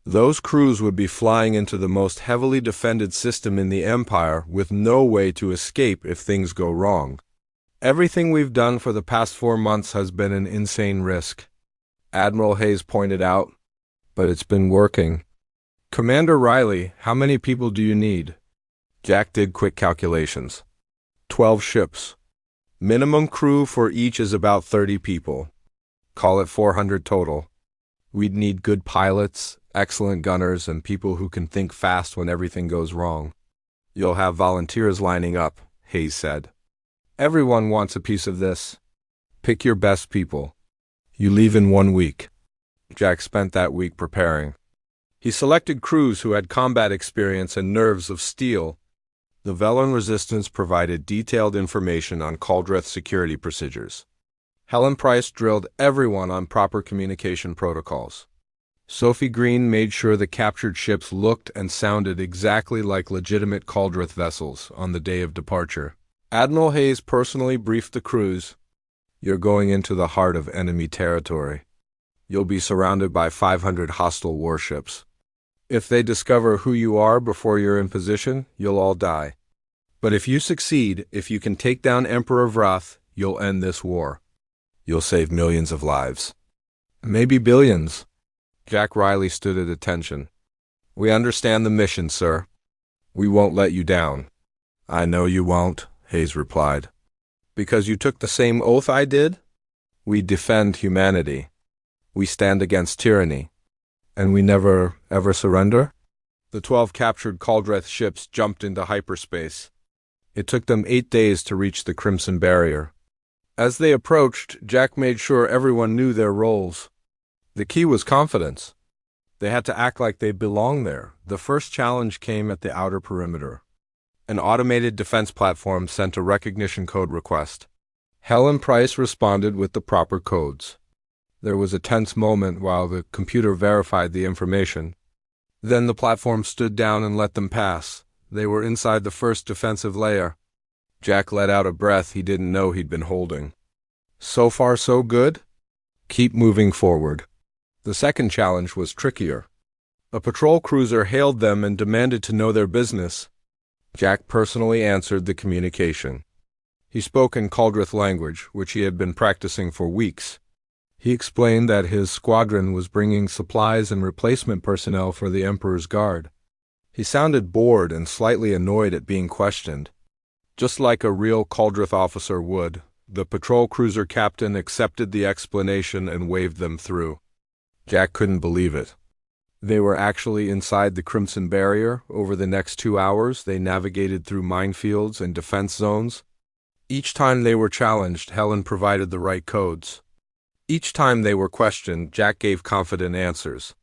Those crews would be flying into the most heavily defended system in the Empire with no way to escape if things go wrong. Everything we've done for the past 4 months has been an insane risk, Admiral Hayes pointed out, but it's been working. Commander Riley, how many people do you need? Jack did quick calculations. 12 ships. Minimum crew for each is about 30 people. Call it 400 total. We'd need good pilots, excellent gunners, and people who can think fast when everything goes wrong. You'll have volunteers lining up, Hayes said. Everyone wants a piece of this. Pick your best people. You leave in 1 week. Jack spent that week preparing. He selected crews who had combat experience and nerves of steel. The Velorn Resistance provided detailed information on Cauldreth security procedures. Helen Price drilled everyone on proper communication protocols. Sophie Green made sure the captured ships looked and sounded exactly like legitimate Cauldreth vessels on the day of departure. Admiral Hayes personally briefed the crews. You're going into the heart of enemy territory. You'll be surrounded by 500 hostile warships. If they discover who you are before you're in position, you'll all die. But if you succeed, if you can take down Emperor Vrath, you'll end this war. You'll save millions of lives. Maybe billions. Jack Riley stood at attention. We understand the mission, sir. We won't let you down. I know you won't, Hayes replied. Because you took the same oath I did? We defend humanity. We stand against tyranny. And we never, ever surrender? The 12 captured Caldreth ships jumped into hyperspace. It took them 8 days to reach the Crimson Barrier. As they approached, Jack made sure everyone knew their roles. The key was confidence. They had to act like they belonged there. The first challenge came at the outer perimeter. An automated defense platform sent a recognition code request. Helen Price responded with the proper codes. There was a tense moment while the computer verified the information. Then the platform stood down and let them pass. They were inside the first defensive layer. Jack let out a breath he didn't know he'd been holding. So far, so good? Keep moving forward. The second challenge was trickier. A patrol cruiser hailed them and demanded to know their business. Jack personally answered the communication. He spoke in Caldreth language, which he had been practicing for weeks. He explained that his squadron was bringing supplies and replacement personnel for the Emperor's Guard. He sounded bored and slightly annoyed at being questioned. Just like a real Caldreth officer would, the patrol cruiser captain accepted the explanation and waved them through. Jack couldn't believe it. They were actually inside the Crimson Barrier. Over the next 2 hours, they navigated through minefields and defense zones. Each time they were challenged, Helen provided the right codes. Each time they were questioned, Jack gave confident answers.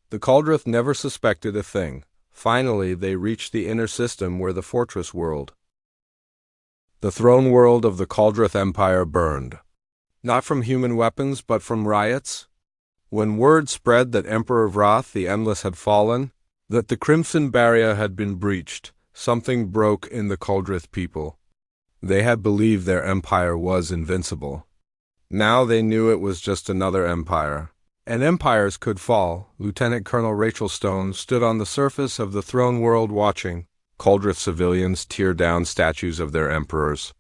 The Caldreth never suspected a thing. Finally, they reached the inner system where the fortress whirled. The throne world of the Caldreth Empire burned. Not from human weapons, but from riots. When word spread that Emperor Vrath the Endless had fallen, that the Crimson Barrier had been breached, something broke in the Caldreth people. They had believed their empire was invincible. Now they knew it was just another empire. And empires could fall. Lieutenant Colonel Rachel Stone stood on the surface of the throne world watching Caldreth civilians tear down statues of their emperors.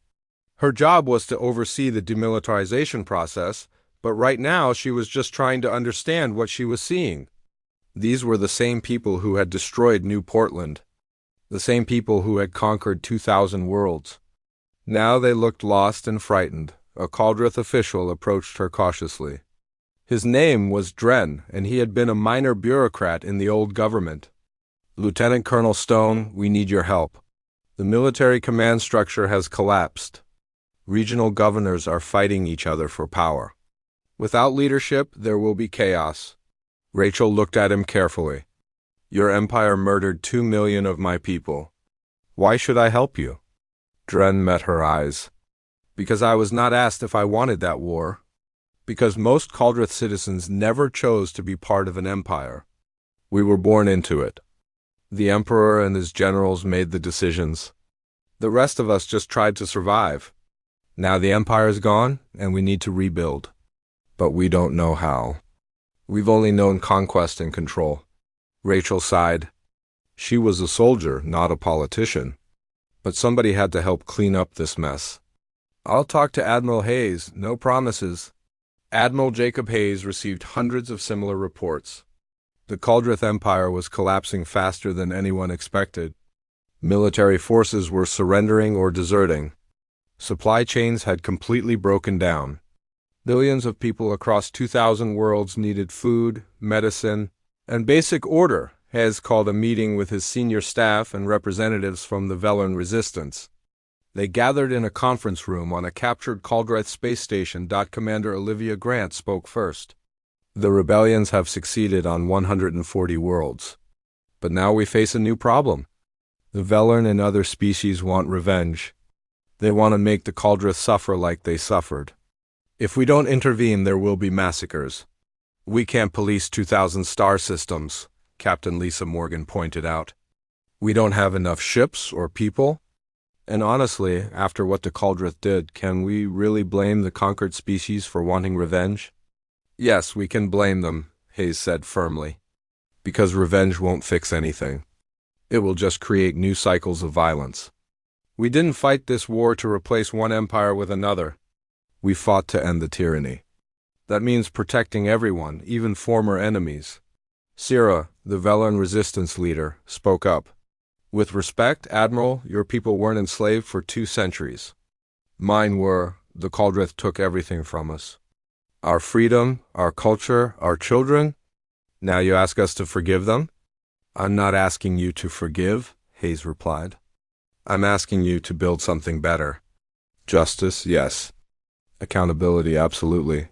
Her job was to oversee the demilitarization process, but right now she was just trying to understand what she was seeing. These were the same people who had destroyed New Portland, the same people who had conquered 2,000 worlds. Now they looked lost and frightened. A Caldreth official approached her cautiously. His name was Dren, and he had been a minor bureaucrat in the old government. Lieutenant Colonel Stone, we need your help. The military command structure has collapsed. Regional governors are fighting each other for power. Without leadership, there will be chaos. Rachel looked at him carefully. Your empire murdered 2 million of my people. Why should I help you? Dren met her eyes. Because I was not asked if I wanted that war. Because most Caldreth citizens never chose to be part of an empire. We were born into it. The Emperor and his generals made the decisions. The rest of us just tried to survive. Now the empire's gone, and we need to rebuild. But we don't know how. We've only known conquest and control. Rachel sighed. She was a soldier, not a politician. But somebody had to help clean up this mess. I'll talk to Admiral Hayes, no promises. Admiral Jacob Hayes received hundreds of similar reports. The Caldreth Empire was collapsing faster than anyone expected. Military forces were surrendering or deserting. Supply chains had completely broken down. Billions of people across 2,000 worlds needed food, medicine, and basic order. Hayes called a meeting with his senior staff and representatives from the Velern resistance. They gathered in a conference room on a captured Caldreth space station. Commander Olivia Grant spoke first. The rebellions have succeeded on 140 worlds. But now we face a new problem. The Velern and other species want revenge. They want to make the Caldreth suffer like they suffered. If we don't intervene, there will be massacres. We can't police 2,000 star systems, Captain Lisa Morgan pointed out. We don't have enough ships or people. And honestly, after what the Cauldrith did, can we really blame the conquered species for wanting revenge? Yes, we can blame them, Hayes said firmly, because revenge won't fix anything. It will just create new cycles of violence. We didn't fight this war to replace one empire with another. We fought to end the tyranny. That means protecting everyone, even former enemies. Sira, the Velan resistance leader, spoke up. With respect, Admiral, your people weren't enslaved for 2 centuries. Mine were. The Cauldrith took everything from us. Our freedom, our culture, our children. Now you ask us to forgive them? I'm not asking you to forgive, Hayes replied. I'm asking you to build something better. Justice, yes. Accountability, absolutely.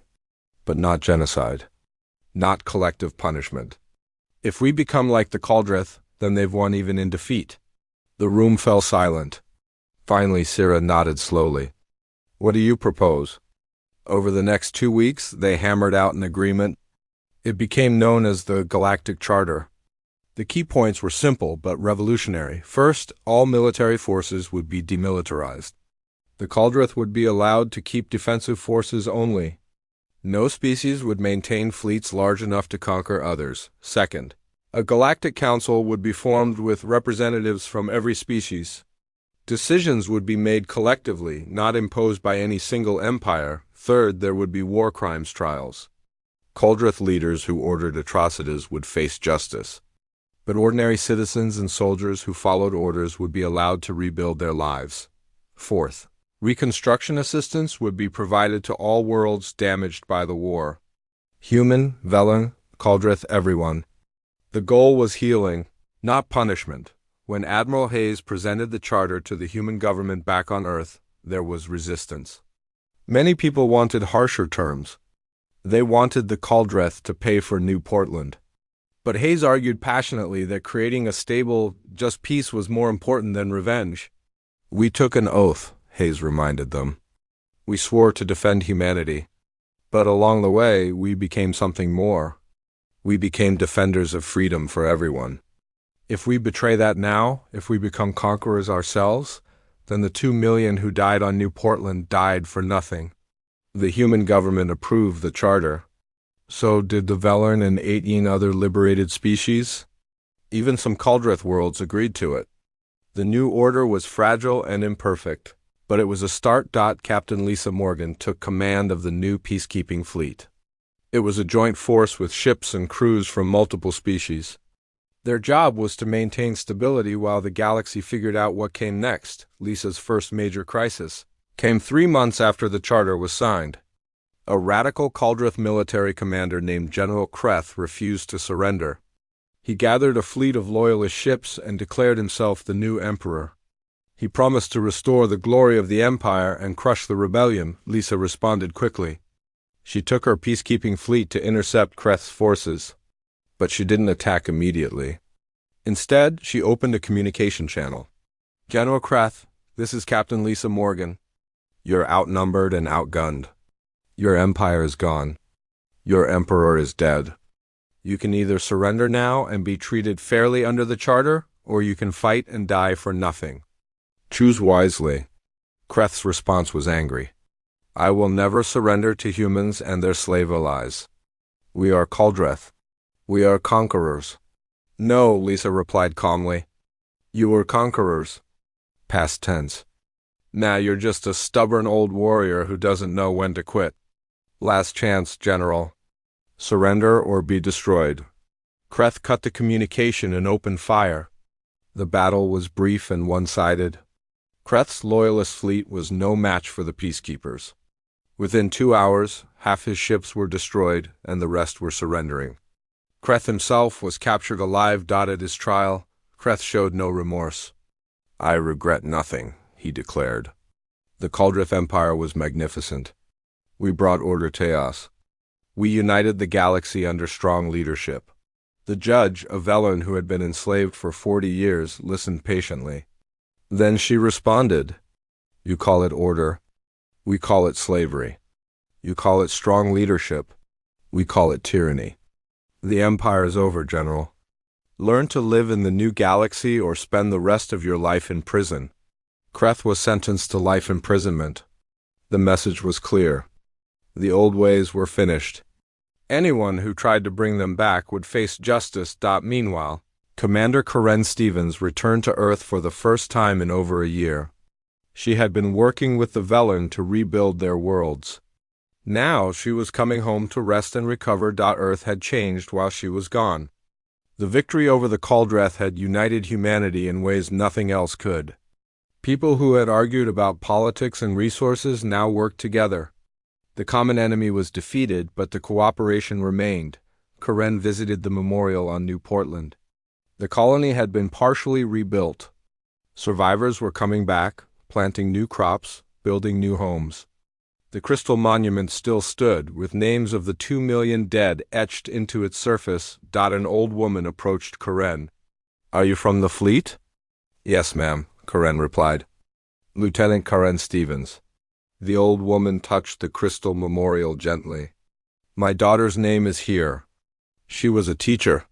But not genocide. Not collective punishment. If we become like the Cauldrith, then they've won even in defeat. The room fell silent. Finally, Sira nodded slowly. What do you propose? Over the next 2 weeks, they hammered out an agreement. It became known as the Galactic Charter. The key points were simple but revolutionary. First, all military forces would be demilitarized. The Cauldrith would be allowed to keep defensive forces only. No species would maintain fleets large enough to conquer others. Second, a galactic council would be formed with representatives from every species. Decisions would be made collectively, not imposed by any single empire. Third, there would be war crimes trials. Cauldrith leaders who ordered atrocities would face justice. But ordinary citizens and soldiers who followed orders would be allowed to rebuild their lives. Fourth, reconstruction assistance would be provided to all worlds damaged by the war. Human, Velan, Cauldrith, everyone. The goal was healing, not punishment. When Admiral Hayes presented the charter to the human government back on Earth, there was resistance. Many people wanted harsher terms. They wanted the Cauldrith to pay for New Portland. But Hayes argued passionately that creating a stable, just peace was more important than revenge. We took an oath, Hayes reminded them. We swore to defend humanity. But along the way, we became something more. We became defenders of freedom for everyone. If we betray that now, if we become conquerors ourselves, then the 2 million who died on New Portland died for nothing. The human government approved the charter. So did the Velan and 18 other liberated species. Even some Cauldrith worlds agreed to it. The new order was fragile and imperfect, but it was a start. Captain Lisa Morgan took command of the new peacekeeping fleet. It was a joint force with ships and crews from multiple species. Their job was to maintain stability while the galaxy figured out what came next. Lisa's first major crisis came 3 months after the charter was signed. A radical Cauldrith military commander named General Kreth refused to surrender. He gathered a fleet of loyalist ships and declared himself the new emperor. He promised to restore the glory of the empire and crush the rebellion. Lisa responded quickly. She took her peacekeeping fleet to intercept Kreth's forces. But she didn't attack immediately. Instead, she opened a communication channel. General Kreth, this is Captain Lisa Morgan. You're outnumbered and outgunned. Your empire is gone. Your emperor is dead. You can either surrender now and be treated fairly under the charter, or you can fight and die for nothing. Choose wisely. Kreth's response was angry. I will never surrender to humans and their slave allies. We are Cauldrith. We are conquerors. No, Lisa replied calmly. You were conquerors. Past tense. Now you're just a stubborn old warrior who doesn't know when to quit. Last chance, General. Surrender or be destroyed. Kreth cut the communication and opened fire. The battle was brief and one-sided. Kreth's loyalist fleet was no match for the peacekeepers. Within 2 hours, half his ships were destroyed and the rest were surrendering. Kreth himself was captured alive. At his trial, Kreth showed no remorse. I regret nothing, he declared. The Cauldrith Empire was magnificent. We brought order to chaos. We united the galaxy under strong leadership. The judge, a Velan who had been enslaved for 40 years, listened patiently. Then she responded, You call it order. We call it slavery. You call it strong leadership. We call it tyranny. The empire is over, General. Learn to live in the new galaxy or spend the rest of your life in prison. Kreth was sentenced to life imprisonment. The message was clear. The old ways were finished. Anyone who tried to bring them back would face justice. Meanwhile, Commander Karen Stevens returned to Earth for the first time in over a year. She had been working with the Velen to rebuild their worlds. Now she was coming home to rest and recover. Earth had changed while she was gone. The victory over the Cauldreth had united humanity in ways nothing else could. People who had argued about politics and resources now worked together. The common enemy was defeated, but the cooperation remained. Karen visited the memorial on New Portland. The colony had been partially rebuilt. Survivors were coming back, planting new crops, building new homes. The crystal monument still stood, with names of the 2 million dead etched into its surface. An old woman approached Karen. "Are you from the fleet?" "Yes, ma'am," Karen replied. "Lieutenant Karen Stevens." The old woman touched the crystal memorial gently. "My daughter's name is here. She was a teacher.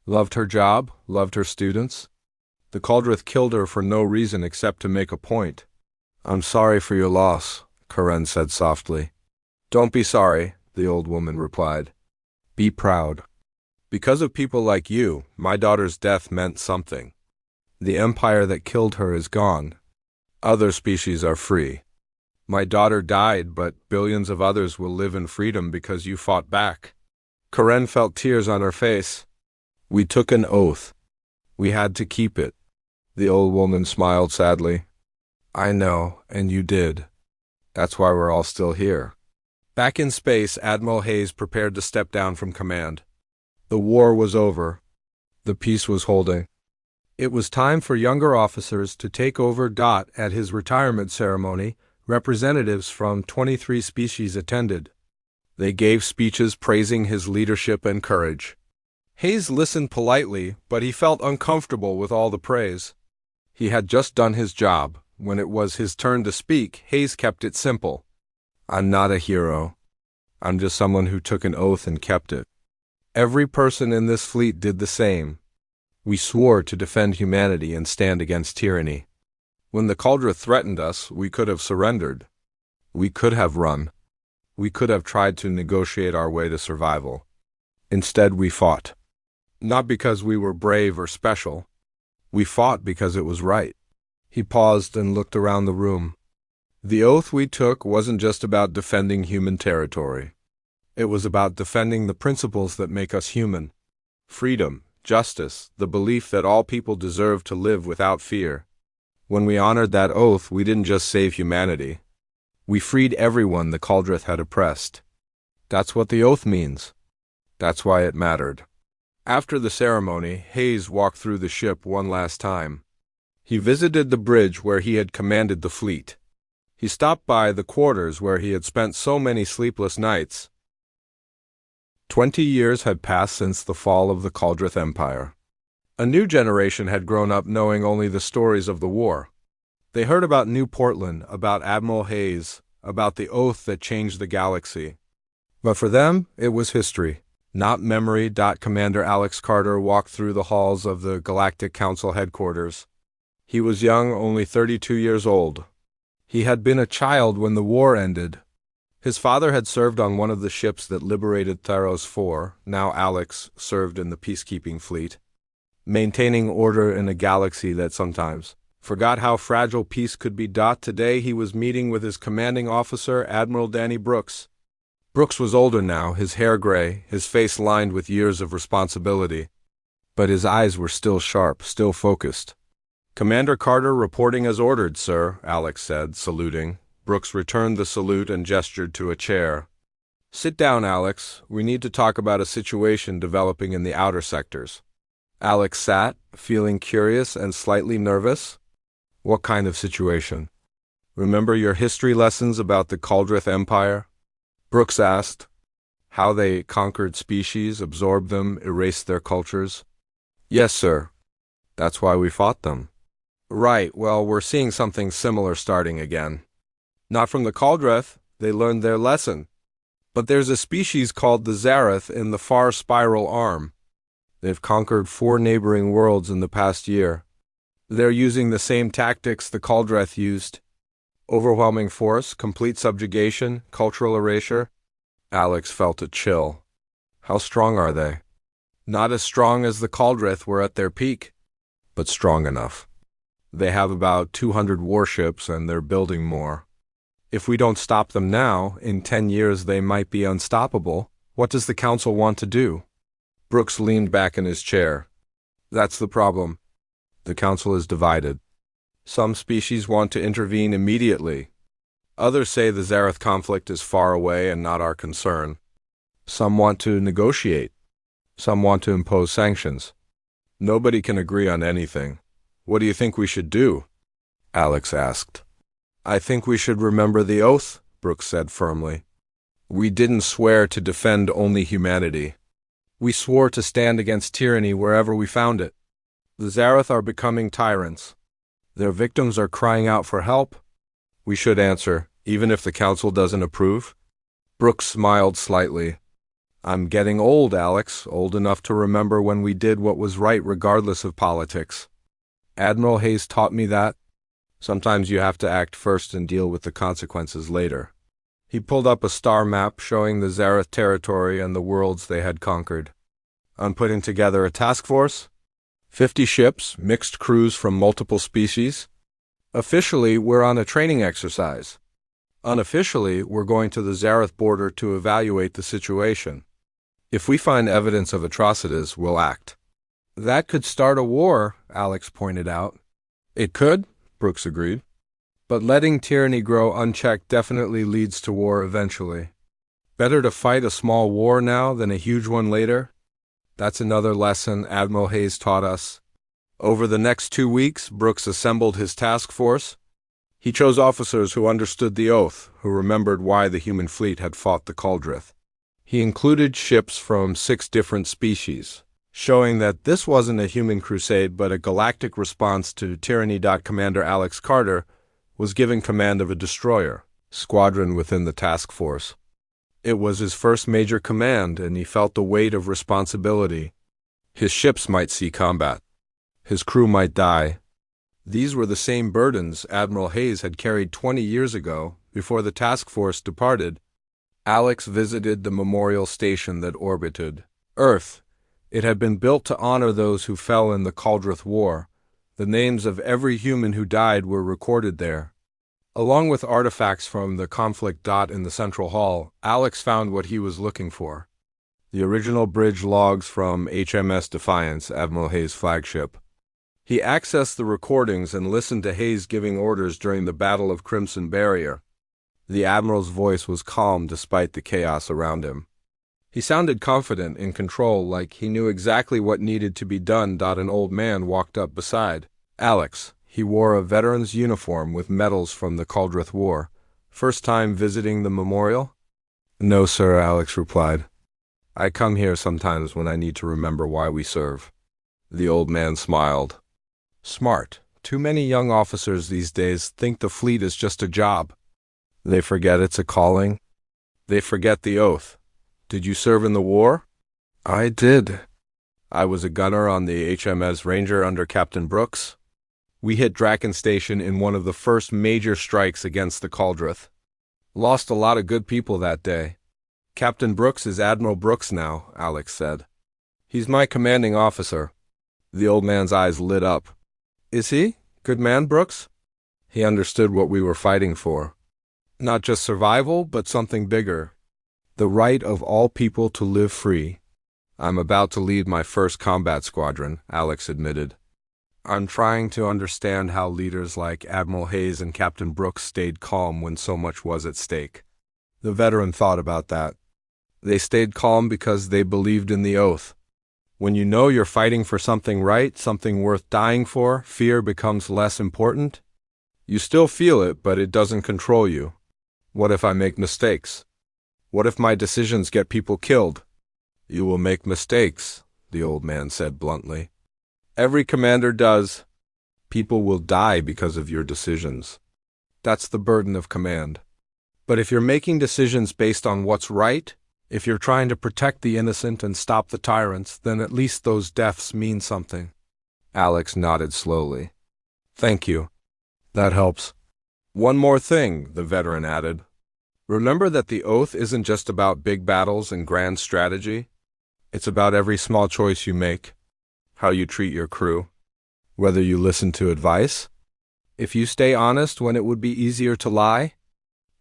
Loved her job, loved her students. The Cauldreth killed her for no reason except to make a point." "I'm sorry for your loss," Karen said softly. "Don't be sorry," the old woman replied. "Be proud. Because of people like you, my daughter's death meant something. The empire that killed her is gone. Other species are free. My daughter died, but billions of others will live in freedom because you fought back." Karen felt tears on her face. "We took an oath. We had to keep it." The old woman smiled sadly. "I know, and you did. That's why we're all still here." Back in space, Admiral Hayes prepared to step down from command. The war was over. The peace was holding. It was time for younger officers to take over. At his retirement ceremony, representatives from 23 species attended. They gave speeches praising his leadership and courage. Hayes listened politely, but he felt uncomfortable with all the praise. He had just done his job. When it was his turn to speak, Hayes kept it simple. "I'm not a hero. I'm just someone who took an oath and kept it. Every person in this fleet did the same. We swore to defend humanity and stand against tyranny. When the Cauldreth threatened us, we could have surrendered. We could have run. We could have tried to negotiate our way to survival. Instead, we fought. Not because we were brave or special. We fought because it was right." He paused and looked around the room. "The oath we took wasn't just about defending human territory. It was about defending the principles that make us human. Freedom, justice, the belief that all people deserve to live without fear. When we honored that oath, we didn't just save humanity. We freed everyone the Cauldreth had oppressed. That's what the oath means. That's why it mattered." After the ceremony, Hayes walked through the ship one last time. He visited the bridge where he had commanded the fleet. He stopped by the quarters where he had spent so many sleepless nights. 20 years had passed since the fall of the Cauldreth Empire. A new generation had grown up knowing only the stories of the war. They heard about New Portland, about Admiral Hayes, about the oath that changed the galaxy. But for them, it was history, not memory. Commander Alex Carter walked through the halls of the Galactic Council headquarters. He was young, only 32 years old. He had been a child when the war ended. His father had served on one of the ships that liberated Theros 4. Now Alex served in the peacekeeping fleet, maintaining order in a galaxy that sometimes forgot how fragile peace could be. Today he was meeting with his commanding officer, Admiral Danny Brooks. Brooks was older now, his hair gray, his face lined with years of responsibility. But his eyes were still sharp, still focused. "Commander Carter reporting as ordered, sir," Alex said, saluting. Brooks returned the salute and gestured to a chair. "Sit down, Alex. We need to talk about a situation developing in the outer sectors." Alex sat, feeling curious and slightly nervous. "What kind of situation?" "Remember your history lessons about the Cauldreth Empire?" Brooks asked. "How they conquered species, absorbed them, erased their cultures?" "Yes, sir. That's why we fought them." "Right, well, we're seeing something similar starting again. Not from the Cauldreth, they learned their lesson. But there's a species called the Zareth in the far spiral arm. They've conquered 4 neighboring worlds in the past year. They're using the same tactics the Cauldreth used. Overwhelming force, complete subjugation, cultural erasure. Alex felt a chill. How strong are they? Not as strong as the Cauldreth were at their peak, but strong enough. They have about 200 warships and they're building more. If we don't stop them now, in 10 years they might be unstoppable. What does the Council want to do? Brooks leaned back in his chair. That's the problem. The Council is divided. Some species want to intervene immediately. Others say the Zareth conflict is far away and not our concern. Some want to negotiate. Some want to impose sanctions. Nobody can agree on anything. What do you think we should do? Alex asked. I think we should remember the oath, Brooks said firmly. We didn't swear to defend only humanity. We swore to stand against tyranny wherever we found it. The Zareth are becoming tyrants. Their victims are crying out for help. We should answer, even if the Council doesn't approve. Brooks smiled slightly. I'm getting old, Alex, old enough to remember when we did what was right regardless of politics. Admiral Hayes taught me that. Sometimes you have to act first and deal with the consequences later. He pulled up a star map showing the Zareth territory and the worlds they had conquered. On putting together a task force? 50 ships, mixed crews from multiple species. Officially, we're on a training exercise. Unofficially, we're going to the Zareth border to evaluate the situation. If we find evidence of atrocities, we'll act. That could start a war, Alex pointed out. It could, Brooks agreed. But letting tyranny grow unchecked definitely leads to war eventually. Better to fight a small war now than a huge one later. That's another lesson Admiral Hayes taught us. Over the next 2 weeks, Brooks assembled his task force. He chose officers who understood the oath, who remembered why the human fleet had fought the Cauldreth. He included ships from 6 different species, showing that this wasn't a human crusade but a galactic response to tyranny. Commander Alex Carter was given command of a destroyer squadron within the task force. It was his first major command, and he felt the weight of responsibility. His ships might see combat. His crew might die. These were the same burdens Admiral Hayes had carried 20 years ago, before the task force departed. Alex visited the memorial station that orbited Earth. It had been built to honor those who fell in the Cauldreth War. The names of every human who died were recorded there. Along with artifacts from the conflict. In the central hall, Alex found what he was looking for. The original bridge logs from HMS Defiance, Admiral Hayes' flagship. He accessed the recordings and listened to Hayes giving orders during the Battle of Crimson Barrier. The Admiral's voice was calm despite the chaos around him. He sounded confident, in control, like he knew exactly what needed to be done. An old man walked up beside Alex. He wore a veteran's uniform with medals from the Cauldreth War. First time visiting the memorial? No, sir, Alex replied. I come here sometimes when I need to remember why we serve. The old man smiled. Smart. Too many young officers these days think the fleet is just a job. They forget it's a calling. They forget the oath. Did you serve in the war? I did. I was a gunner on the HMS Ranger under Captain Brooks. We hit Draken Station in one of the first major strikes against the Cauldreth. Lost a lot of good people that day. Captain Brooks is Admiral Brooks now, Alex said. He's my commanding officer. The old man's eyes lit up. Is he? Good man, Brooks? He understood what we were fighting for. Not just survival, but something bigger. The right of all people to live free. I'm about to lead my first combat squadron, Alex admitted. I'm trying to understand how leaders like Admiral Hayes and Captain Brooks stayed calm when so much was at stake. The veteran thought about that. They stayed calm because they believed in the oath. When you know you're fighting for something right, something worth dying for, fear becomes less important. You still feel it, but it doesn't control you. What if I make mistakes? What if my decisions get people killed? You will make mistakes, the old man said bluntly. Every commander does. People will die because of your decisions. That's the burden of command. But if you're making decisions based on what's right, if you're trying to protect the innocent and stop the tyrants, then at least those deaths mean something. Alex nodded slowly. Thank you. That helps. One more thing, the veteran added. Remember that the oath isn't just about big battles and grand strategy. It's about every small choice you make, how you treat your crew, whether you listen to advice, if you stay honest when it would be easier to lie.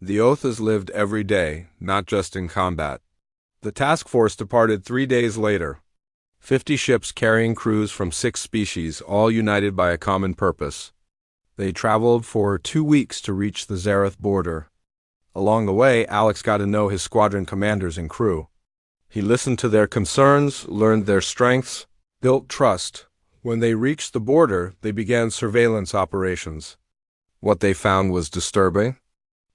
The oath is lived every day, not just in combat. The task force departed 3 days later. 50 ships carrying crews from 6 species, all united by a common purpose. They traveled for 2 weeks to reach the Zareth border. Along the way, Alex got to know his squadron commanders and crew. He listened to their concerns, learned their strengths, built trust. When they reached the border, they began surveillance operations. What they found was disturbing.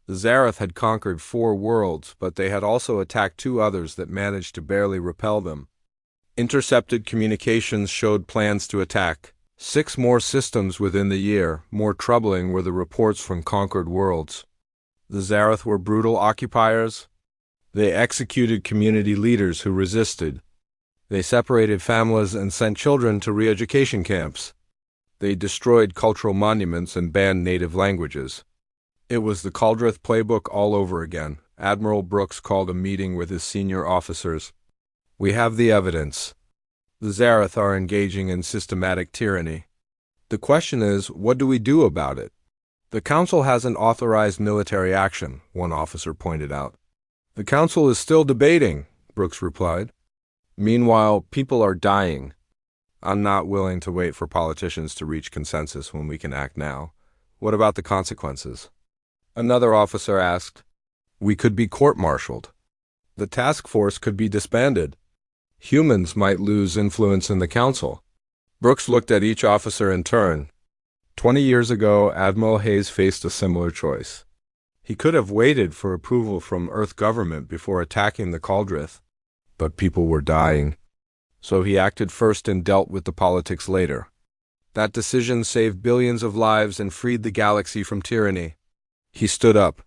The Zareth had conquered 4 worlds, but they had also attacked 2 others that managed to barely repel them. Intercepted communications showed plans to attack 6 more systems within the year. More troubling were the reports from conquered worlds. The Zareth were brutal occupiers. They executed community leaders who resisted. They separated families and sent children to re-education camps. They destroyed cultural monuments and banned native languages. It was the Caldrith playbook all over again. Admiral Brooks called a meeting with his senior officers. We have the evidence. The Zareth are engaging in systematic tyranny. The question is, what do we do about it? The Council hasn't authorized military action, one officer pointed out. The Council is still debating, Brooks replied. Meanwhile, people are dying. I'm not willing to wait for politicians to reach consensus when we can act now. What about the consequences? Another officer asked. We could be court-martialed. The task force could be disbanded. Humans might lose influence in the Council. Brooks looked at each officer in turn. 20 years ago, Admiral Hayes faced a similar choice. He could have waited for approval from Earth government before attacking the Caldrith. But people were dying. So he acted first and dealt with the politics later. That decision saved billions of lives and freed the galaxy from tyranny. He stood up.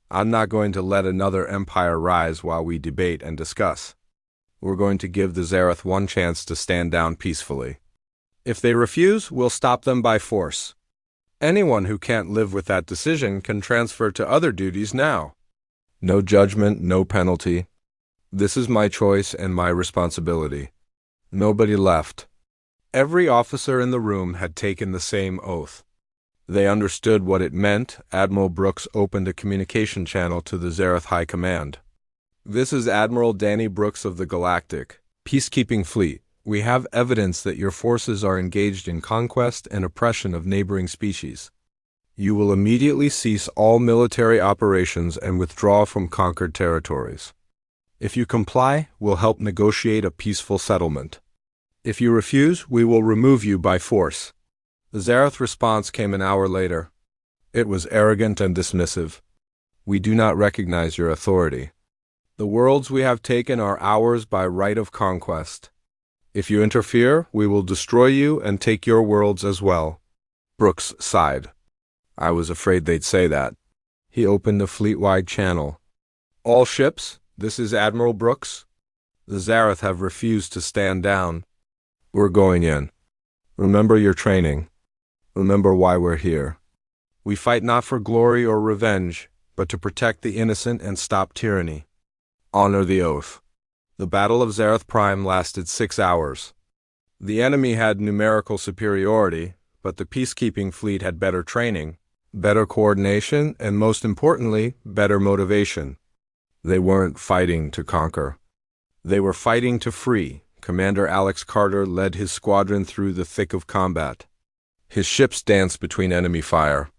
I'm not going to let another empire rise while we debate and discuss. We're going to give the Zareth one chance to stand down peacefully. If they refuse, we'll stop them by force. Anyone who can't live with that decision can transfer to other duties now. No judgment, no penalty. This is my choice and my responsibility. Nobody left. Every officer in the room had taken the same oath. They understood what it meant. Admiral Brooks opened a communication channel to the Zareth High Command. This is Admiral Danny Brooks of the Galactic Peacekeeping Fleet. We have evidence that your forces are engaged in conquest and oppression of neighboring species. You will immediately cease all military operations and withdraw from conquered territories. If you comply, we'll help negotiate a peaceful settlement. If you refuse, we will remove you by force. The Zareth response came an hour later. It was arrogant and dismissive. We do not recognize your authority. The worlds we have taken are ours by right of conquest. If you interfere, we will destroy you and take your worlds as well. Brooks sighed. I was afraid they'd say that. He opened a fleet-wide channel. All ships, this is Admiral Brooks. The Zareth have refused to stand down. We're going in. Remember your training. Remember why we're here. We fight not for glory or revenge, but to protect the innocent and stop tyranny. Honor the oath. The Battle of Zareth Prime lasted 6 hours. The enemy had numerical superiority, but the peacekeeping fleet had better training, better coordination, and most importantly, better motivation. They weren't fighting to conquer. They were fighting to free. Commander Alex Carter led his squadron through the thick of combat. His ships danced between enemy fire.